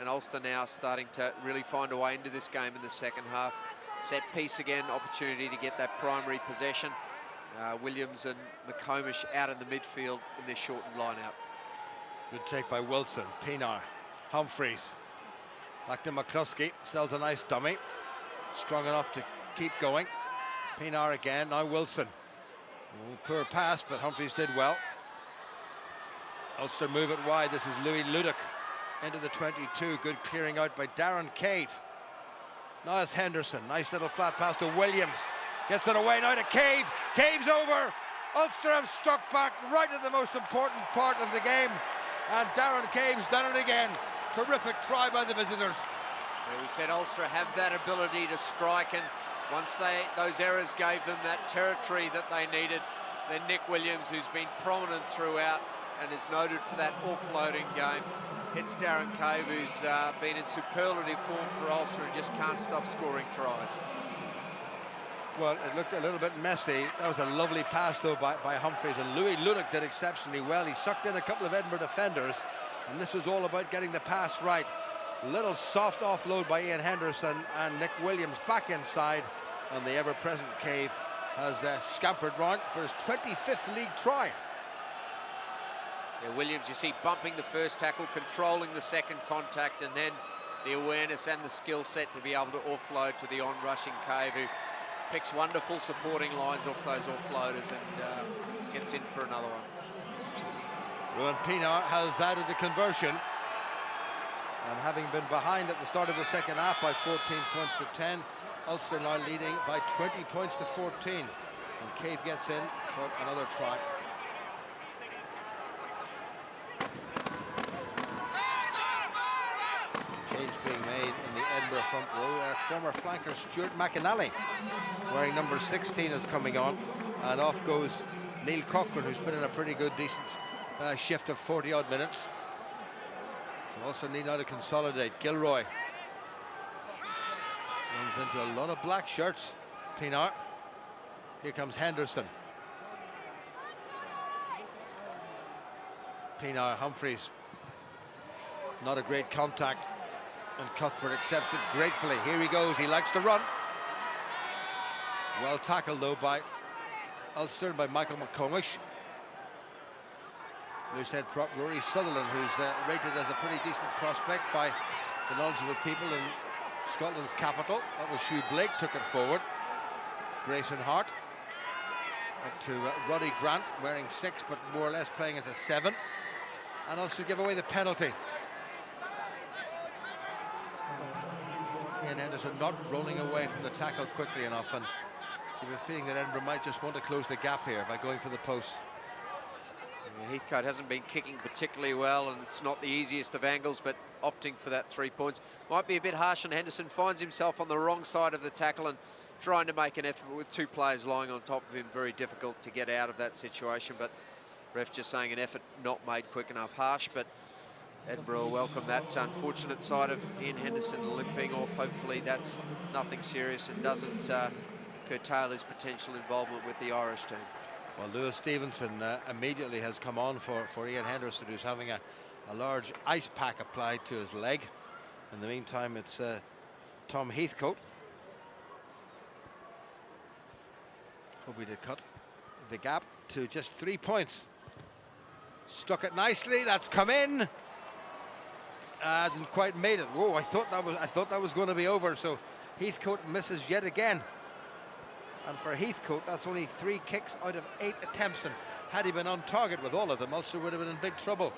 Ulster now starting to really find a way into this game in the second half. Set piece again, opportunity to get that primary possession. Williams and McComish out in the midfield in their shortened line-out. Good take by Wilson. Pienaar, Humphreys, back to McCluskey, sells a nice dummy, strong enough to keep going. Pienaar again, now Wilson. Poor pass, but Humphreys did well. Ulster move it wide. This is Louis Ludick into the 22. Good clearing out by Darren Cave. Now it's Henderson. Nice little flat pass to Williams. Gets it away now to Cave. Cave's over. Ulster have struck back right at the most important part of the game. And Darren Cave's done it again. Terrific try by the visitors. Yeah, we said Ulster have that ability to strike, and once those errors gave them that territory that they needed, then Nick Williams, who's been prominent throughout, and is noted for that offloading game. It's Darren Cave, who's been in superlative form for Ulster and just can't stop scoring tries. Well, it looked a little bit messy. That was a lovely pass, though, by Humphreys, and Louis Ludick did exceptionally well. He sucked in a couple of Edinburgh defenders, and this was all about getting the pass right. Little soft offload by Ian Henderson, and Nick Williams back inside, and the ever-present Cave has scampered round for his 25th league try. Yeah, Williams, you see, bumping the first tackle, controlling the second contact, and then the awareness and the skill set to be able to offload to the on-rushing Cave, who picks wonderful supporting lines off those offloaders and gets in for another one. Ruan Pienaar has added the conversion, and having been behind at the start of the second half by 14 points to 10, Ulster now leading by 20 points to 14, and Cave gets in for another try. Change being made in the Edinburgh front row. Former flanker Stuart McAnally, wearing number 16, is coming on, and off goes Neil Cochran, who's been in a pretty good, decent shift of 40-odd minutes. So also need now to consolidate. Gilroy runs into a lot of black shirts. Pienaar. Here comes Henderson. Pienaar, Humphreys. Not a great contact, and Cuthbert accepts it gratefully. Here he goes, he likes to run. Well tackled though by Ulster, by Michael McComish. Loose head prop Rory Sutherland, who's rated as a pretty decent prospect by the knowledgeable people in Scotland's capital. That was Hugh Blake, took it forward. Grayson Hart up to Roddy Grant, wearing 6 but more or less playing as a 7, and Ulster give away the penalty. Ian Henderson not rolling away from the tackle quickly enough, and you have a feeling that Edinburgh might just want to close the gap here by going for the post. Yeah, Heathcote hasn't been kicking particularly well, and it's not the easiest of angles, but opting for that 3 points. Might be a bit harsh, and Henderson finds himself on the wrong side of the tackle and trying to make an effort, but with 2 players lying on top of him, very difficult to get out of that situation. But ref just saying an effort not made quick enough. Harsh, but Edinburgh will welcome that unfortunate side of Ian Henderson limping off. Hopefully that's nothing serious and doesn't curtail his potential involvement with the Irish team. Well, Lewis Stevenson immediately has come on for Ian Henderson, who's having a large ice pack applied to his leg. In the meantime, it's Tom Heathcote. Hoping to cut the gap to just 3 points. Stuck it nicely, that's come in. Hasn't quite made it. Whoa, I thought that was going to be over. So Heathcote misses yet again. And for Heathcote, that's only 3 kicks out of 8 attempts, and had he been on target with all of them, Ulster would have been in big trouble.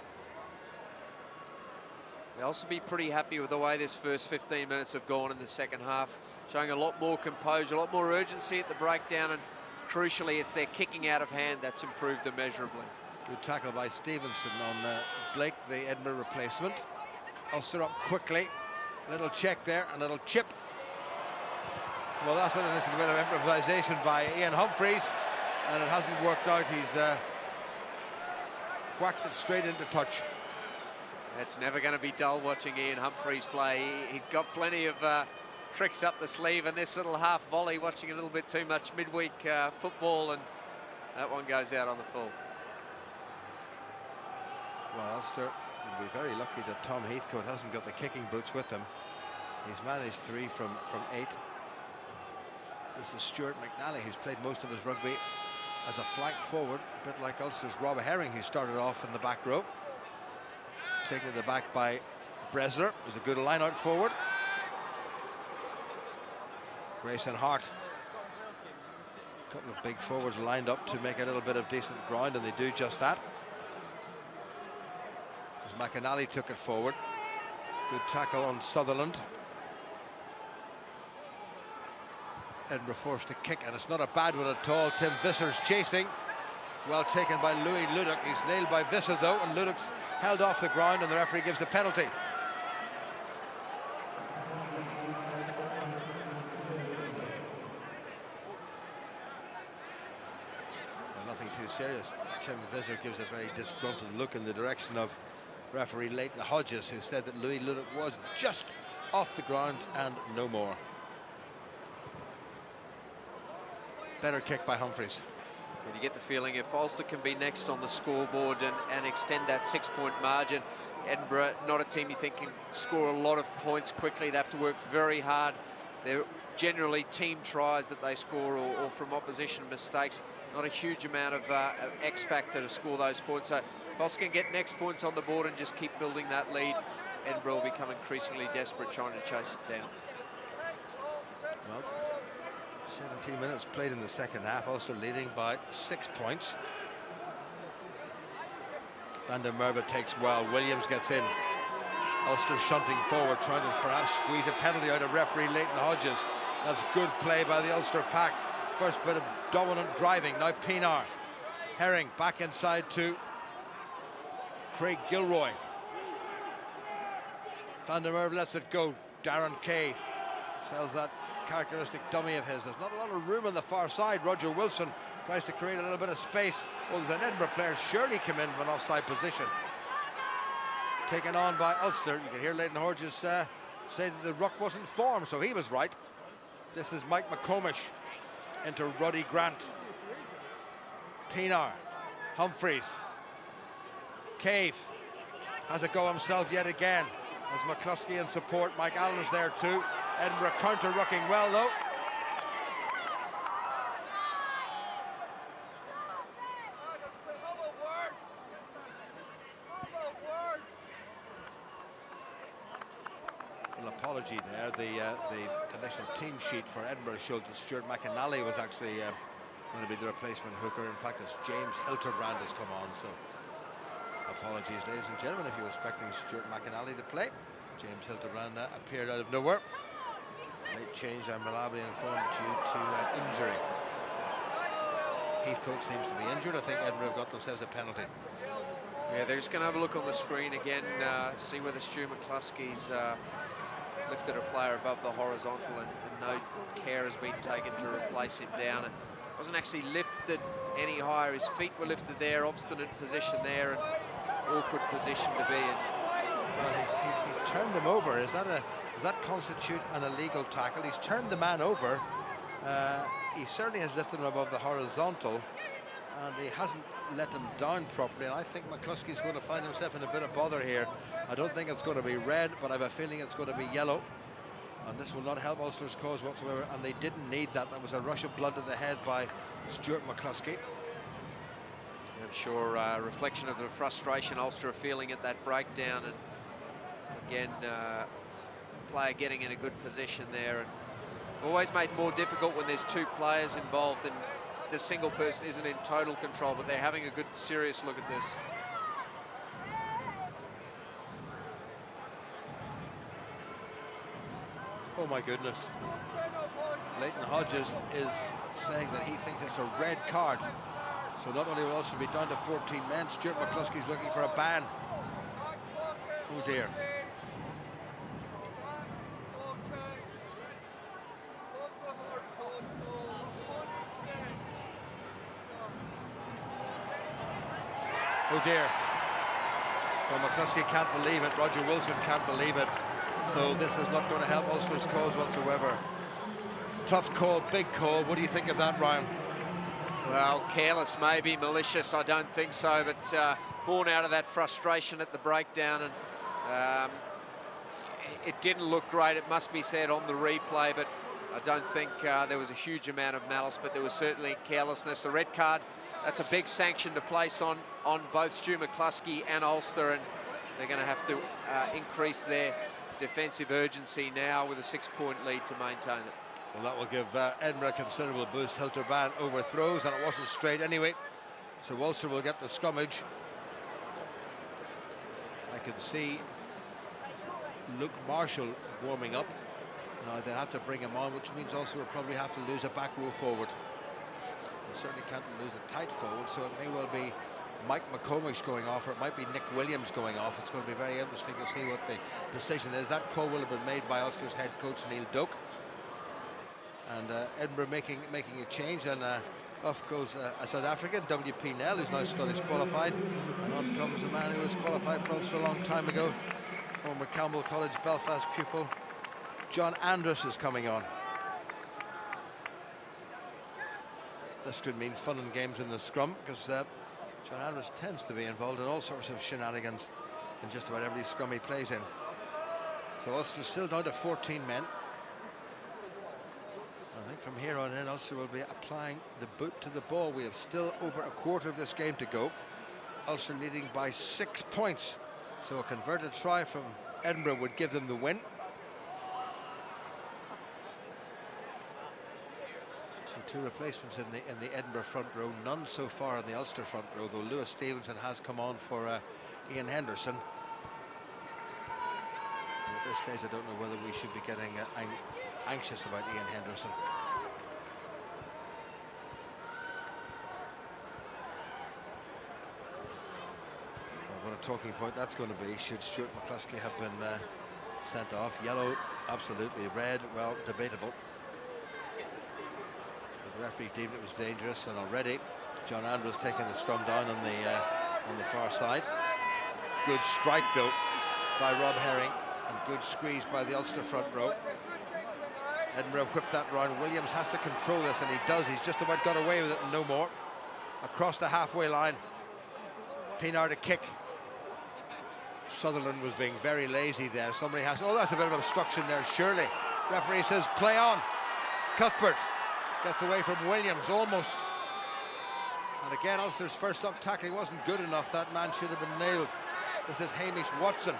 They'll also be pretty happy with the way this first 15 minutes have gone in the second half, showing a lot more composure, a lot more urgency at the breakdown, and crucially, it's their kicking out of hand that's improved immeasurably. Good tackle by Stevenson on Blake, the Edinburgh replacement. Ulster up quickly, little check there, a little chip. Well, that's a bit of improvisation by Ian Humphreys, and it hasn't worked out. He's whacked it straight into touch. It's never going to be dull watching Ian Humphreys play. He's got plenty of tricks up the sleeve, and this little half volley, watching a little bit too much midweek football, and that one goes out on the full. Well, Ulster will be very lucky that Tom Heathcote hasn't got the kicking boots with him. He's managed 3 from 8. This is Stuart McNally, who's played most of his rugby as a flank forward, a bit like Ulster's Rob Herring, who started off in the back row. Taken to the back by Bresler. There's a good line out forward. Grayson Hart. A couple of big forwards lined up to make a little bit of decent ground, and they do just that. As McAnally took it forward. Good tackle on Sutherland. Edinburgh forced to kick, and it's not a bad one at all. Tim Visser's chasing. Well taken by Louis Ludick. He's nailed by Visser though, and Ludick's held off the ground, and the referee gives the penalty. Well, nothing too serious. Tim Visser gives a very disgruntled look in the direction of referee Leighton Hodges, who said that Louis Ludovic was just off the ground and no more. Better kick by Humphreys. And you get the feeling if Ulster can be next on the scoreboard and extend that 6-point margin, Edinburgh, not a team you think can score a lot of points quickly. They have to work very hard. They're generally team tries that they score or from opposition mistakes. Not a huge amount of X factor to score those points. So if Ulster can get next points on the board and just keep building that lead, Edinburgh will become increasingly desperate trying to chase it down. Well, 17 minutes played in the second half. Ulster leading by 6 points. Van der Merwe takes well. Williams gets in. Ulster shunting forward, trying to perhaps squeeze a penalty out of referee Leighton Hodges. That's good play by the Ulster pack. First bit of dominant driving. Now Pienaar. Herring back inside to Craig Gilroy. Van der Merwe lets it go. Darren Cave sells that characteristic dummy of his. There's not a lot of room on the far side. Roger Wilson tries to create a little bit of space. Well, there's an Edinburgh player surely come in from an offside position. Taken on by Ulster. You can hear Leighton Hodges say that the ruck wasn't formed, so he was right. This is Mike McComish into Ruddy Grant. Pienaar, Humphreys, Cave has a go himself yet again. As McCluskey in support, Mike Allen's there too. Edinburgh counter-rucking well though. Well, apology there. The initial team sheet for Edinburgh showed that Stuart McAnally was actually going to be the replacement hooker. In fact, it's James Hilterbrand has come on, so apologies, ladies and gentlemen, if you were expecting Stuart McAnally to play. James Hilterbrand appeared out of nowhere. Late change, I'm reliably informed, due to injury. Heathcote seems to be injured. I think Edinburgh have got themselves a penalty. Yeah, they're just going to have a look on the screen again, see whether Stu McCluskey's lifted a player above the horizontal, and no care has been taken to replace him down. It wasn't actually lifted any higher. His feet were lifted there, obstinate position there, and awkward position to be in. Well, he's turned him over. Does that constitute an illegal tackle? He's turned the man over. He certainly has lifted him above the horizontal, and he hasn't let him down properly. And I think McCluskey's going to find himself in a bit of bother here. I don't think it's going to be red, but I have a feeling it's going to be yellow. And this will not help Ulster's cause whatsoever. And they didn't need that. That was a rush of blood to the head by Stuart McCluskey. I'm sure a reflection of the frustration Ulster are feeling at that breakdown, and again, player getting in a good position there, and always made more difficult when there's two players involved and the single person isn't in total control, but they're having a good serious look at this. Oh my goodness. Leighton Hodges is saying that he thinks it's a red card. So not only will Ulster be down to 14 men, Stuart McCluskey's looking for a ban. Oh dear. Oh dear. Well, McCluskey can't believe it. Roger Wilson can't believe it. So this is not going to help Ulster's cause whatsoever. Tough call, big call. What do you think of that, Ryan? Well, careless maybe, malicious, I don't think so, but born out of that frustration at the breakdown, and it didn't look great, it must be said, on the replay, but I don't think there was a huge amount of malice, but there was certainly carelessness. The red card, that's a big sanction to place on both Stu McCluskey and Ulster, and they're going to have to increase their defensive urgency now with a 6-point lead to maintain it. Well, that will give Edinburgh a considerable boost. Hilterbrand overthrows, and it wasn't straight anyway. So Ulster will get the scrummage. I can see Luke Marshall warming up. Now they'll have to bring him on, which means also we'll probably have to lose a back row forward. They certainly can't lose a tight forward, so it may well be Mike McComish going off, or it might be Nick Williams going off. It's going to be very interesting to see what the decision is. That call will have been made by Ulster's head coach Neil Doak. And Edinburgh making a change, and Off goes a South African, W.P. Nell, who's now Scottish qualified. And on comes a man who was qualified for Ulster a long time ago, former Campbell College Belfast pupil. John Andrus is coming on. This could mean fun and games in the scrum, because John Andrus tends to be involved in all sorts of shenanigans in just about every scrum he plays in. So Ulster still down to 14 men. I think from here on in, Ulster will be applying the boot to the ball. We have still over a quarter of this game to go. Ulster leading by 6 points. So a converted try from Edinburgh would give them the win. So 2 replacements in the Edinburgh front row. None so far in the Ulster front row, though Lewis Stevenson has come on for Ian Henderson. And at this stage, I don't know whether we should be getting anxious about Ian Henderson. Well, what a talking point that's going to be. Should Stuart McCluskey have been sent off? Yellow, absolutely. Red, well, debatable. But the referee deemed it was dangerous, and already John Andrews taking the scrum down on the far side. Good strike though by Rob Herring, and good squeeze by the Ulster front row. Edinburgh whipped that round. Williams has to control this, and he does. He's just about got away with it and no more. Across the halfway line. Pienaar to kick. Sutherland was being very lazy there. Somebody has... Oh, that's a bit of obstruction there, surely. Referee says, play on. Cuthbert gets away from Williams, almost. And again, Ulster's first up tackling wasn't good enough. That man should have been nailed. This is Hamish Watson.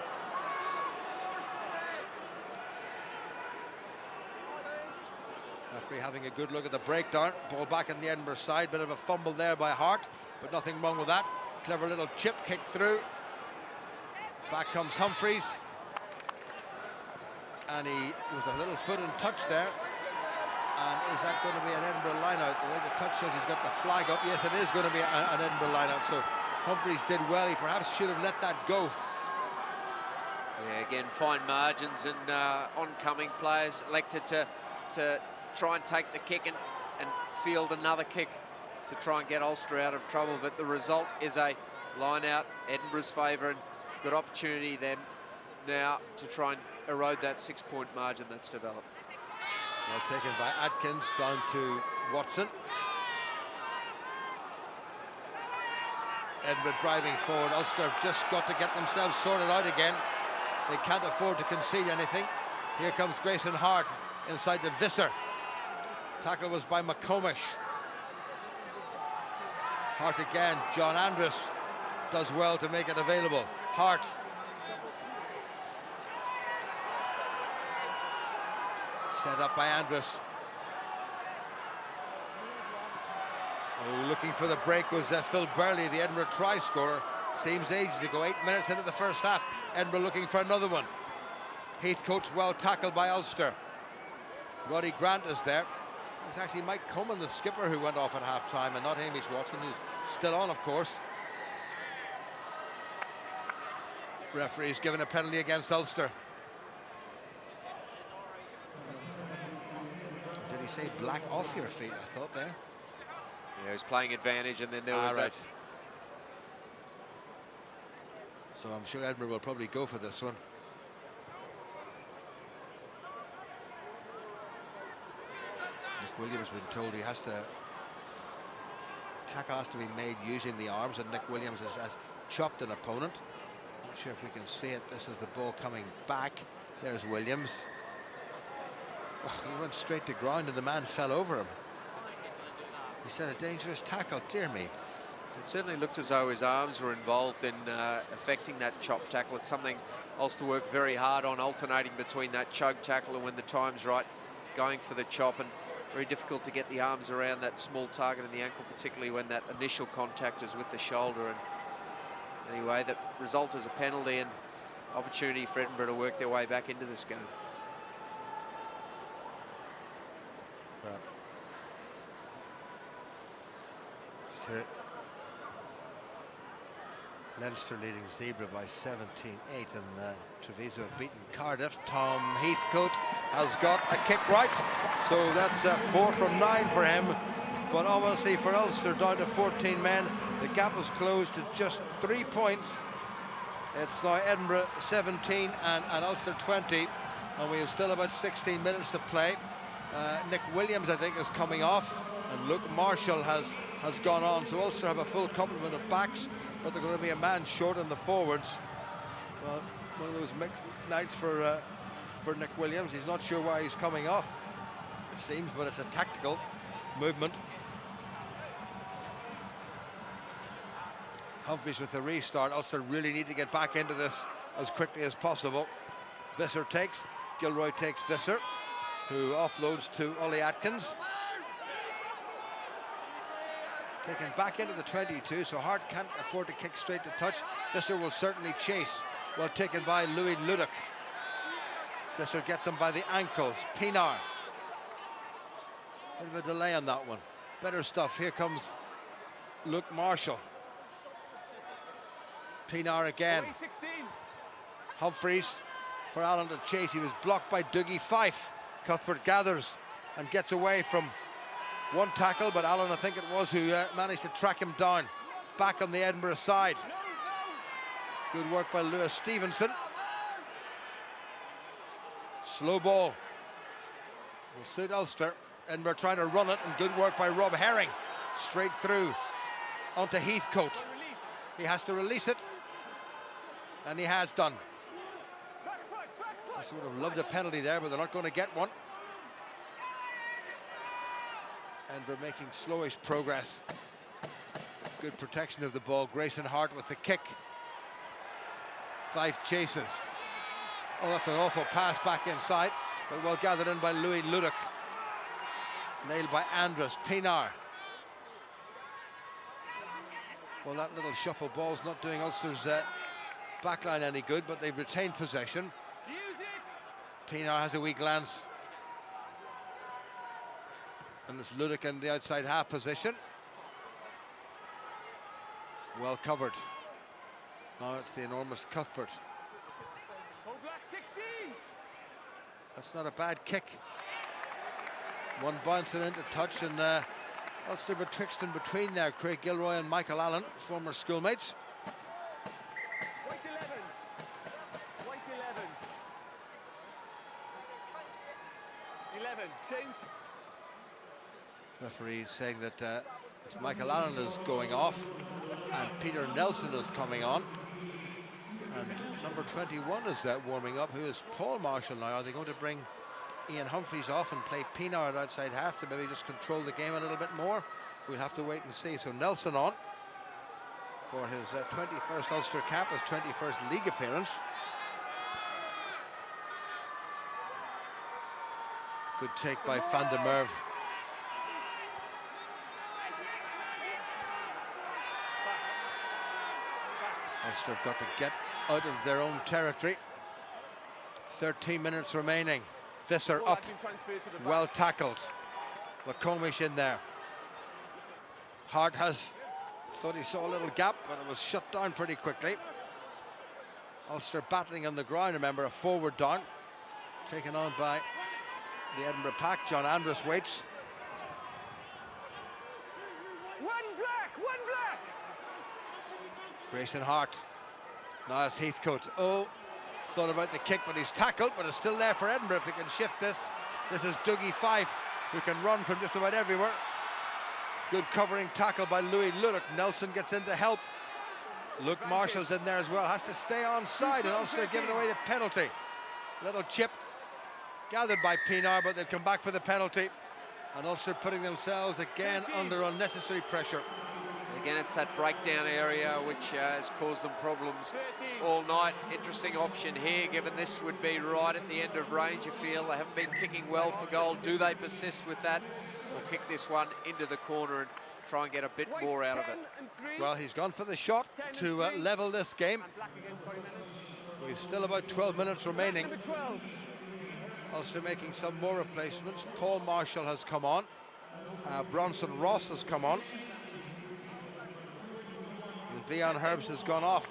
Referee having a good look at the breakdown. Ball back in the Edinburgh side. Bit of a fumble there by Hart, but nothing wrong with that. Clever little chip kick through. Back comes Humphreys. And there was a little foot and touch there. And is that going to be an Edinburgh line-out? The way the touch shows, he's got the flag up. Yes, it is going to be an Edinburgh line-out. So Humphreys did well. He perhaps should have let that go. Yeah, again, fine margins, and oncoming players elected to try and take the kick and field another kick to try and get Ulster out of trouble. But the result is a line-out, Edinburgh's favour, and good opportunity then now to try and erode that 6-point margin that's developed. Well taken by Atkins, down to Watson. Edinburgh driving forward. Ulster have just got to get themselves sorted out again. They can't afford to concede anything. Here comes Grayson Hart inside the Visser. Tackle was by McComish. Hart again. John Andrus does well to make it available. Hart. Set up by Andrus. Looking for the break was Phil Burley, the Edinburgh try scorer. Seems aged to go. 8 minutes into the first half. Edinburgh looking for another one. Heathcote's well tackled by Ulster. Roddy Grant is there. It's actually Mike Coman, the skipper, who went off at half-time, and not Hamish Watson, who's still on, of course. Referee's given a penalty against Ulster. Did he say black off your feet, I thought there? Yeah, he was playing advantage, and then there was right. So I'm sure Edinburgh will probably go for this one. Nick Williams has been told he has to... Tackle has to be made using the arms, and Nick Williams has chopped an opponent. Not sure if we can see it. This is the ball coming back. There's Williams. Oh, he went straight to ground and the man fell over him. He said a dangerous tackle, dear me. It certainly looked as though his arms were involved in affecting that chop tackle. It's something Ulster worked very hard on, alternating between that chug tackle and when the time's right, going for the chop, and very difficult to get the arms around that small target in the ankle, particularly when that initial contact is with the shoulder. And anyway, that result is a penalty and opportunity for Edinburgh to work their way back into this game. Right. Just hear it. Leinster leading Zebra by 17-8, and Treviso have beaten Cardiff. Tom Heathcote has got a kick right, so that's 4 from 9 for him. but obviously for Ulster down to 14 men, the gap was closed to just 3 points. It's now Edinburgh 17 and Ulster 20, and we have still about 16 minutes to play. Nick Williams, I think, is coming off, and Luke Marshall has gone on, so Ulster have a full complement of backs, but they're going to be a man short on the forwards. Well, one of those mixed nights for Nick Williams. He's not sure why he's coming off, it seems, but it's a tactical movement. Humphries with the restart. Ulster really need to get back into this as quickly as possible. Visser takes, Gilroy takes Visser, who offloads to Ollie Atkins. Taken back into the 22, so Hart can't afford to kick straight to touch. Visser will certainly chase. Well taken by Louis Ludic. Visser gets him by the ankles. Pienaar. Bit of a delay on that one. Better stuff. Here comes Luke Marshall. Pienaar again. Humphries for Allen to chase. He was blocked by Dougie Fife. Cuthbert gathers and gets away from one tackle, but Allen, I think it was, who managed to track him down. Back on the Edinburgh side. Good work by Lewis Stevenson. Slow ball. Will suit Ulster. Edinburgh trying to run it, and good work by Rob Herring. Straight through onto Heathcote. He has to release it, and he has done. I sort of loved a penalty there, but they're not going to get one. Edinburgh making slowish progress. Good protection of the ball. Grayson Hart with the kick. Fife chases. Oh, that's an awful pass back inside, but well gathered in by Louis Ludic. Nailed by Andrus. Pienaar. Well, that little shuffle ball's not doing Ulster's backline any good, but they've retained possession. Pienaar has a wee glance. And it's Ludic in the outside half position. Well covered. Now it's the enormous Cuthbert. That's not a bad kick. One bouncing into touch, and Ulster betwixt and between there. Craig Gilroy and Michael Allen, former schoolmates. White 11. White 11. 11. Change. Referee saying that it's Michael Allen is going off and Peter Nelson is coming on. And number 21 is warming up, who is Paul Marshall now. Are they going to bring Ian Humphries off and play Pienaar at outside half to maybe just control the game a little bit more? We'll have to wait and see. So Nelson on for his 21st Ulster cap, his 21st league appearance. Good take by Van der Merwe. Ulster have got to get out of their own territory. 13 minutes remaining. Visser up, well tackled. McComish in there. Hart thought he saw a little gap, but it was shut down pretty quickly. Ulster battling on the ground, remember, a forward down. Taken on by the Edinburgh pack. John Andrus waits. One black. Grayson Hart. Now it's Heathcote. Oh, thought about the kick, but he's tackled, but it's still there for Edinburgh if they can shift this. This is Dougie Fife, who can run from just about everywhere. Good covering tackle by Louis Ludic. Nelson gets in to help. Luke Marshall's in there as well. Has to stay on side, and Ulster giving away the penalty. Little chip gathered by Pienaar, but they'll come back for the penalty. And Ulster putting themselves again under unnecessary pressure. Again, it's that breakdown area which has caused them problems all night. Interesting option here, given this would be right at the end of range, you feel. They haven't been kicking well for goal. Do they persist with that, or kick this one into the corner and try and get a bit more out of it? Well, he's gone for the shot to level this game. We've still about 12 minutes remaining. Ulster making some more replacements. Paul Marshall has come on. Bronson Ross has come on. Leon Herbst has gone off,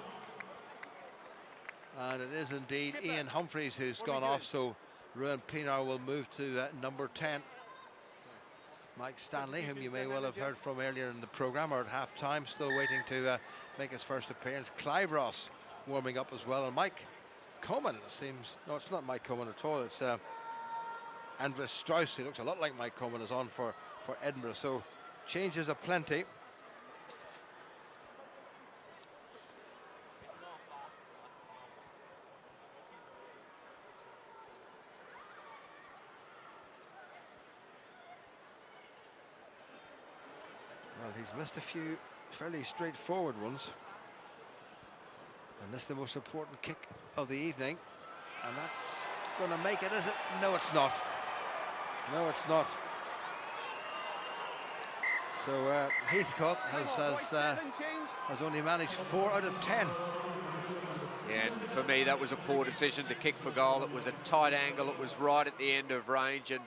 and it is indeed Ian Humphries who's gone off, so Ruan Pienaar will move to number 10. Mike Stanley, whom you may well have heard from earlier in the programme, or at half-time, still waiting to make his first appearance. Clive Ross warming up as well, and Mike Coman, it seems. No, it's not Mike Coman at all. It's Andres Strauss. He looks a lot like Mike Coman, is on for Edinburgh. So changes aplenty. Well, he's missed a few fairly straightforward ones. And this is the most important kick of the evening. And that's going to make it, is it? No, it's not. No, it's not. So Heathcote has only managed 4 out of 10. Yeah, and for me, that was a poor decision to kick for goal. It was a tight angle. It was right at the end of range. And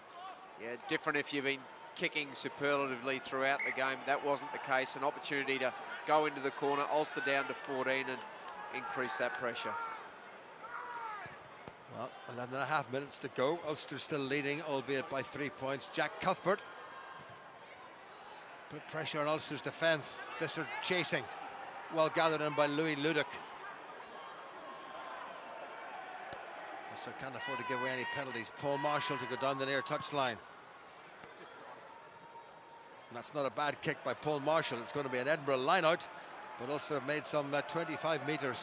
yeah, different if you've been kicking superlatively throughout the game. That wasn't the case. An opportunity to go into the corner, Ulster down to 14 and increase that pressure. Well, 11 and a half minutes to go. Ulster still leading, albeit by 3 points. Jack Cuthbert put pressure on Ulster's defence. Visser chasing. Well gathered in by Louis Ludic. Ulster can't afford to give away any penalties. Paul Marshall to go down the near touchline. And that's not a bad kick by Paul Marshall. It's going to be an Edinburgh line-out, but Ulster have made some 25 metres.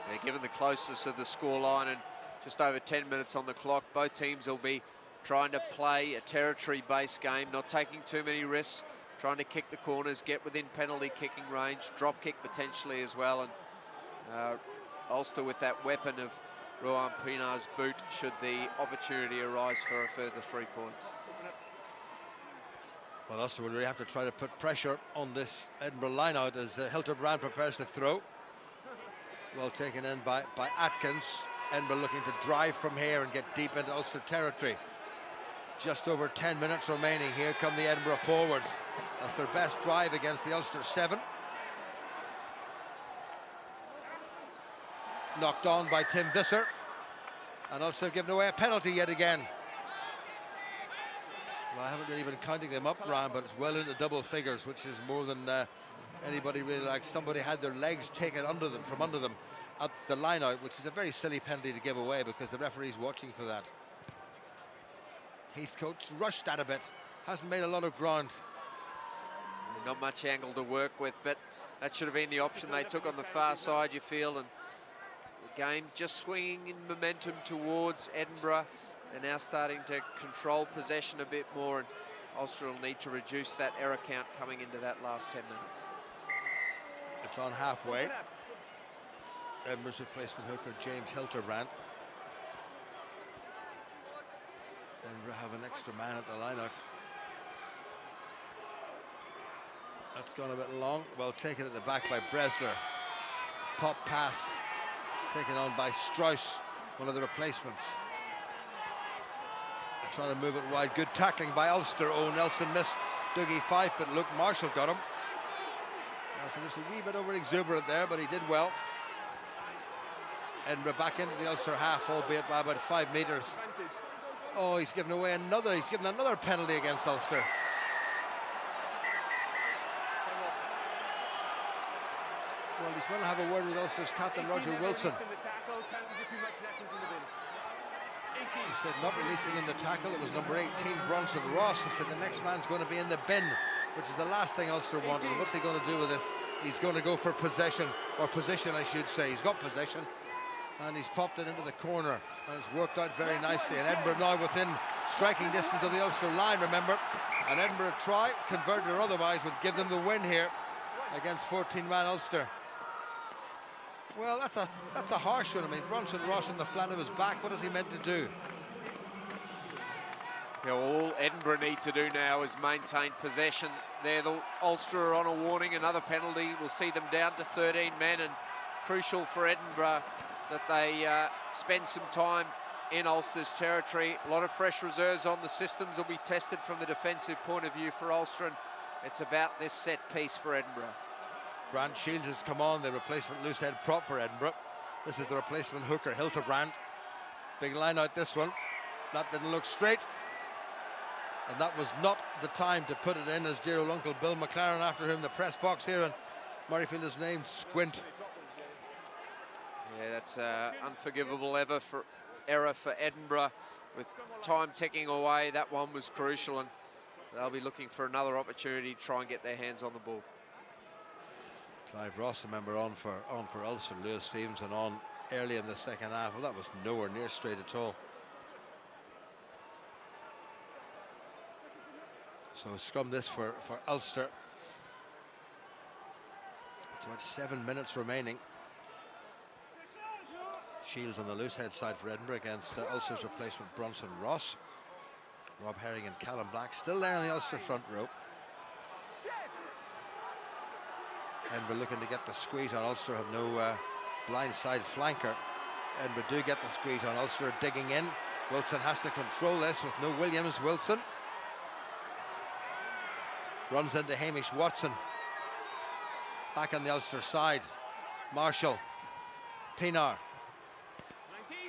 Yeah, given the closeness of the scoreline and just over 10 minutes on the clock, both teams will be trying to play a territory-based game, not taking too many risks, trying to kick the corners, get within penalty kicking range, drop kick potentially as well. And Ulster with that weapon of Rohan Pinar's boot should the opportunity arise for a further 3 points. Well, Ulster will really have to try to put pressure on this Edinburgh line-out as Hilterbrand prepares to throw. Well taken in by Atkins. Edinburgh looking to drive from here and get deep into Ulster territory. Just over 10 minutes remaining. Here come the Edinburgh forwards. That's their best drive against the Ulster 7. Knocked on by Tim Visser. And Ulster have given away a penalty yet again. Well, I haven't really been counting them up, Ryan, but it's well into double figures, which is more than anybody really likes. Somebody had their legs taken from under them at the line-out, which is a very silly penalty to give away because the referee's watching for that. Heathcote's rushed that a bit, hasn't made a lot of ground. Not much angle to work with, but that should have been the option they took on the far side, you feel, and the game just swinging in momentum towards Edinburgh. They're now starting to control possession a bit more, and Ulster will need to reduce that error count coming into that last 10 minutes. It's on halfway. Edinburgh's replacement hooker, James Hilterbrand. Edinburgh have an extra man at the line-out. That's gone a bit long. Well taken at the back by Bresler. Pop pass taken on by Strauss, one of the replacements. Trying to move it wide. Good tackling by Ulster. Oh, Nelson missed Dougie Fife, but look, Marshall got him. Nelson was a wee bit over exuberant there, but he did well. Edinburgh back into the Ulster half, albeit by about 5 metres. Oh, he's given away another. He's given another penalty against Ulster. Well, he's going to have a word with Ulster's captain, Roger Wilson. He said not releasing in the tackle. It was number 18, Bronson Ross. He said the next man's going to be in the bin, which is the last thing Ulster want. And what's he going to do with this? He's going to go for possession, or position, I should say. He's got possession, and he's popped it into the corner, and it's worked out very nicely. And Edinburgh now within striking distance of the Ulster line, remember. An Edinburgh try, converted or otherwise, would give them the win here against 14-man Ulster. Well, that's a harsh one. I mean, Bronson Ross on the flat of his back. What is he meant to do? Yeah, all Edinburgh need to do now is maintain possession. There, the Ulster are on a warning. Another penalty will see them down to 13 men, and crucial for Edinburgh that they spend some time in Ulster's territory. A lot of fresh reserves on. The systems will be tested from the defensive point of view for Ulster, and it's about this set piece for Edinburgh. Grant Shields has come on, the replacement loose head prop for Edinburgh. This is the replacement hooker, Hilterbrand. Big line out this one. That didn't look straight. And that was not the time to put it in, as dear old Uncle Bill McLaren after him, the press box here, and Murrayfield is named Squint. Yeah, that's unforgivable error for Edinburgh. With time ticking away, that one was crucial, and they'll be looking for another opportunity to try and get their hands on the ball. Clive Ross, remember, on for Ulster. Lewis Stevenson on early in the second half. Well, that was nowhere near straight at all. So scrum this for Ulster. It's about 7 minutes remaining. Shields on the loose head side for Edinburgh against Ulster's replacement Bronson Ross. Rob Herring and Callum Black still there in the Ulster front row. Edinburgh looking to get the squeeze on Ulster, have no blindside flanker. Edinburgh do get the squeeze on Ulster, digging in. Wilson has to control this with no Williams. Wilson runs into Hamish Watson. Back on the Ulster side. Marshall. Pinar.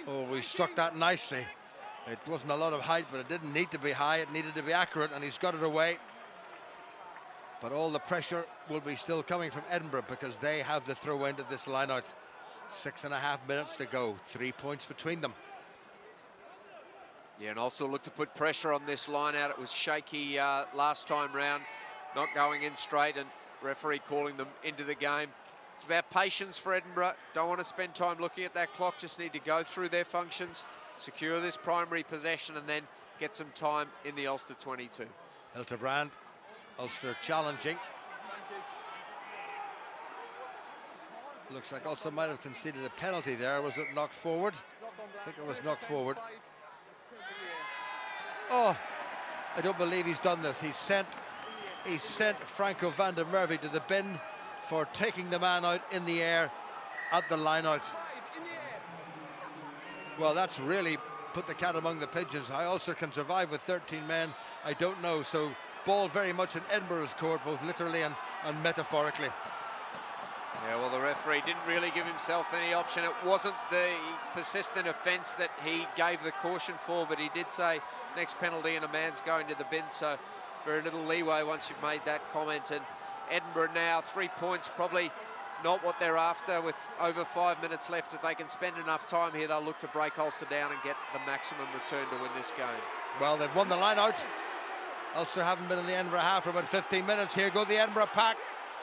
Oh, we struck that nicely. It wasn't a lot of height, but it didn't need to be high. It needed to be accurate, and he's got it away. But all the pressure will be still coming from Edinburgh because they have the throw into this line-out. 6.5 minutes to go. 3 points between them. Yeah, and also look to put pressure on this line-out. It was shaky last time round, not going in straight, and referee calling them into the game. It's about patience for Edinburgh. Don't want to spend time looking at that clock, just need to go through their functions, secure this primary possession, and then get some time in the Ulster 22. Hildebrand, Ulster challenging. Looks like Ulster might have conceded a penalty there. Was it knocked forward? I think it was knocked forward. Oh, I don't believe he's done this. He sent Franco van der Merwe to the bin for taking the man out in the air at the line-out. Well, that's really put the cat among the pigeons. How Ulster can survive with 13 men, I don't know. So ball very much in Edinburgh's court, both literally and metaphorically. Yeah, well, the referee didn't really give himself any option. It wasn't the persistent offence that he gave the caution for, but he did say next penalty and a man's going to the bin. So very little leeway once you've made that comment. And Edinburgh now 3 points, probably not what they're after. With over 5 minutes left, if they can spend enough time here, they'll look to break Ulster down and get the maximum return to win this game. Well, they've won the line out. Ulster haven't been in the Edinburgh half for about 15 minutes. Here go the Edinburgh pack,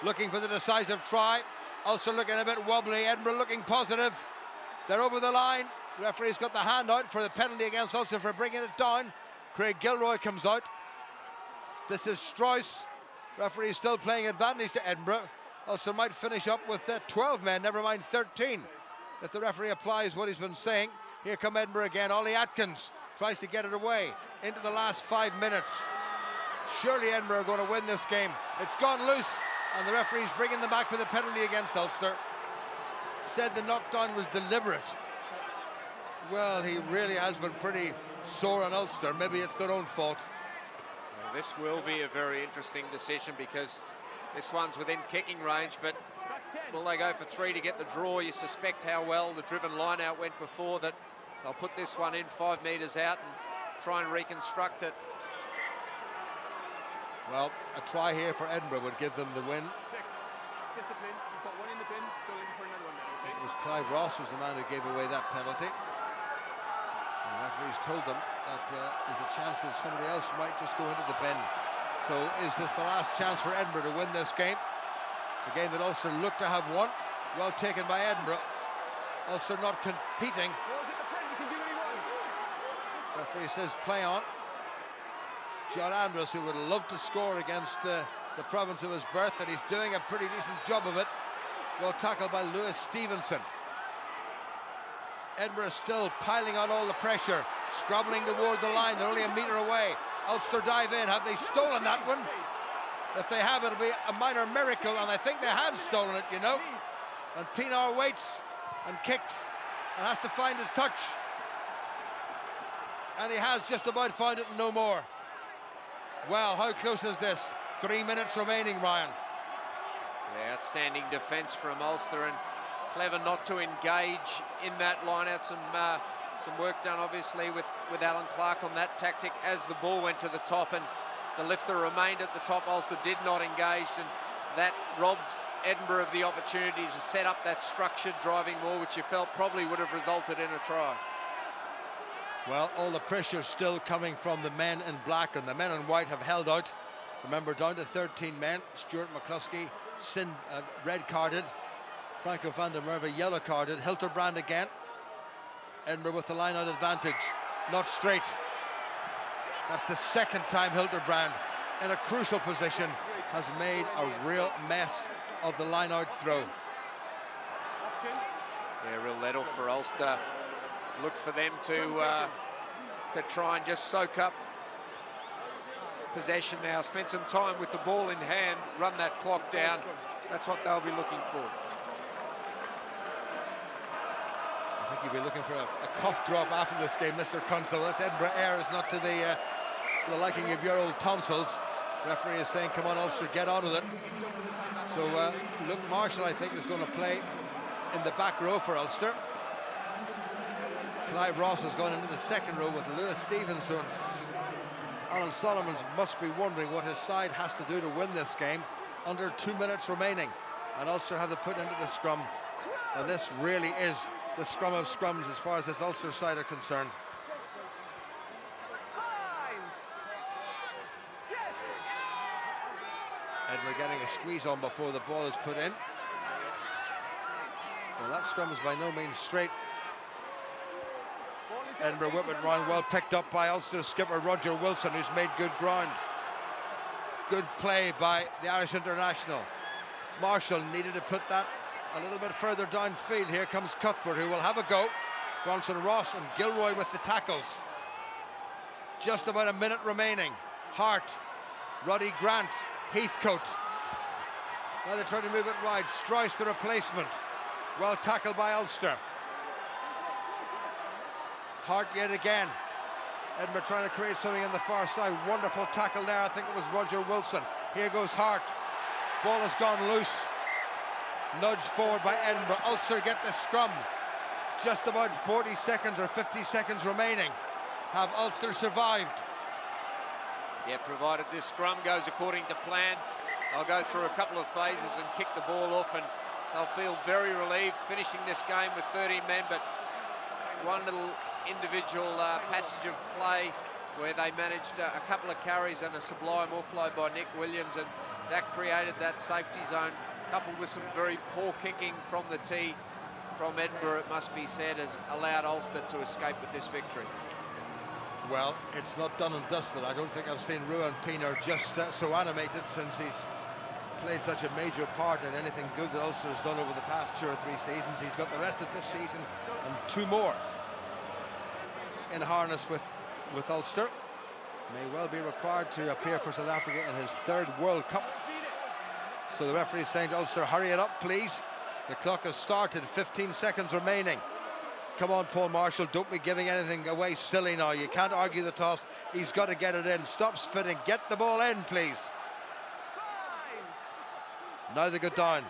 looking for the decisive try. Ulster looking a bit wobbly, Edinburgh looking positive. They're over the line. The referee's got the hand out for the penalty against Ulster for bringing it down. Craig Gilroy comes out. This is Strauss. Referee still playing advantage to Edinburgh. Ulster might finish up with 12 men, never mind 13, if the referee applies what he's been saying. Here come Edinburgh again. Ollie Atkins tries to get it away into the last 5 minutes. Surely Edinburgh are going to win this game. It's gone loose, and the referee's bringing them back for the penalty against Ulster. Said the knockdown was deliberate. Well, he really has been pretty sore on Ulster. Maybe it's their own fault. Well, this will be a very interesting decision because this one's within kicking range, but will they go for 3 to get the draw? You suspect how well the driven line out went before, that they'll put this one in 5 metres out and try and reconstruct it. Well, a try here for Edinburgh would give them the win. 6. Discipline. You've got one in the bin. Go looking for another one now. Okay? It was Clive Ross was the man who gave away that penalty. And the referees told them that there's a chance that somebody else might just go into the bin. So is this the last chance for Edinburgh to win this game? A game that Ulster looked to have won. Well taken by Edinburgh. Ulster not competing. Ball's at the front. You can do what he wants. Referee says play on. John Andrews, who would love to score against the province of his birth, and he's doing a pretty decent job of it. Well tackled by Lewis Stevenson. Edinburgh still piling on all the pressure, scrabbling toward the line. They're only a metre away. Ulster dive in. Have they stolen that one? If they have, it'll be a minor miracle, and I think they have stolen it, you know. And Pinar waits and kicks and has to find his touch. And he has just about found it and no more. Well, how close is this? 3 minutes remaining, Ryan. Yeah, outstanding defence from Ulster, and clever not to engage in that line out. Some Some work done obviously with Alan Clark on that tactic as the ball went to the top and the lifter remained at the top. Ulster did not engage, and that robbed Edinburgh of the opportunity to set up that structured driving ball, which you felt probably would have resulted in a try. Well, all the pressure still coming from the men in black, and the men in white have held out. Remember, down to 13 men. Stuart McCluskey, red-carded. Franco van der Merwe, yellow-carded. Hilterbrand again. Edinburgh with the line-out advantage. Not straight. That's the second time Hilterbrand, in a crucial position, has made a real mess of the line-out throw. Yeah, real let off for Ulster. Look for them to try and just soak up possession now. Spend some time with the ball in hand, run that clock down. That's what they'll be looking for. I think you'll be looking for a cough drop after this game, Mr. Consul. This Edinburgh air is not to the liking of your old tonsils. Referee is saying, come on, Ulster, get on with it. So Luke Marshall, I think, is going to play in the back row for Ulster. Clive Ross has gone into the second row with Lewis Stevenson. Alan Solomons must be wondering what his side has to do to win this game. Under 2 minutes remaining, and Ulster have to put into the scrum. And this really is the scrum of scrums as far as this Ulster side are concerned. Edinburgh getting a squeeze on before the ball is put in. Well, that scrum is by no means straight. Edinburgh whip it round, well picked up by Ulster skipper Roger Wilson, who's made good ground. Good play by the Irish international. Marshall needed to put that a little bit further downfield. Here comes Cuthbert, who will have a go. Bronson Ross and Gilroy with the tackles. Just about a minute remaining. Hart, Roddy Grant, Heathcote. Now they're trying to move it wide. Strauss the replacement. Well tackled by Ulster. Hart yet again. Edinburgh trying to create something on the far side. Wonderful tackle there. I think it was Roger Wilson. Here goes Hart. Ball has gone loose. Nudged forward by Edinburgh. Ulster get the scrum. Just about 40 seconds or 50 seconds remaining. Have Ulster survived? Yeah, provided this scrum goes according to plan, they'll go through a couple of phases and kick the ball off, and they'll feel very relieved finishing this game with 13 men. But one little individual passage of play where they managed a couple of carries and a sublime offload by Nick Williams, and that created that safety zone, coupled with some very poor kicking from the tee from Edinburgh, it must be said, has allowed Ulster to escape with this victory. Well, it's not done and dusted. I don't think I've seen Ruan Pienaar just so animated since he's played such a major part in anything good that Ulster has done over the past 2 or 3 seasons. He's got the rest of this season and 2 more in harness with Ulster. May well be required to appear for South Africa in his 3rd World Cup. So the referee is saying to Ulster, hurry it up, please. The clock has started, 15 seconds remaining. Come on, Paul Marshall, don't be giving anything away silly now. You can't argue the toss. He's got to get it in. Stop spinning. Get the ball in, please. Now they go down.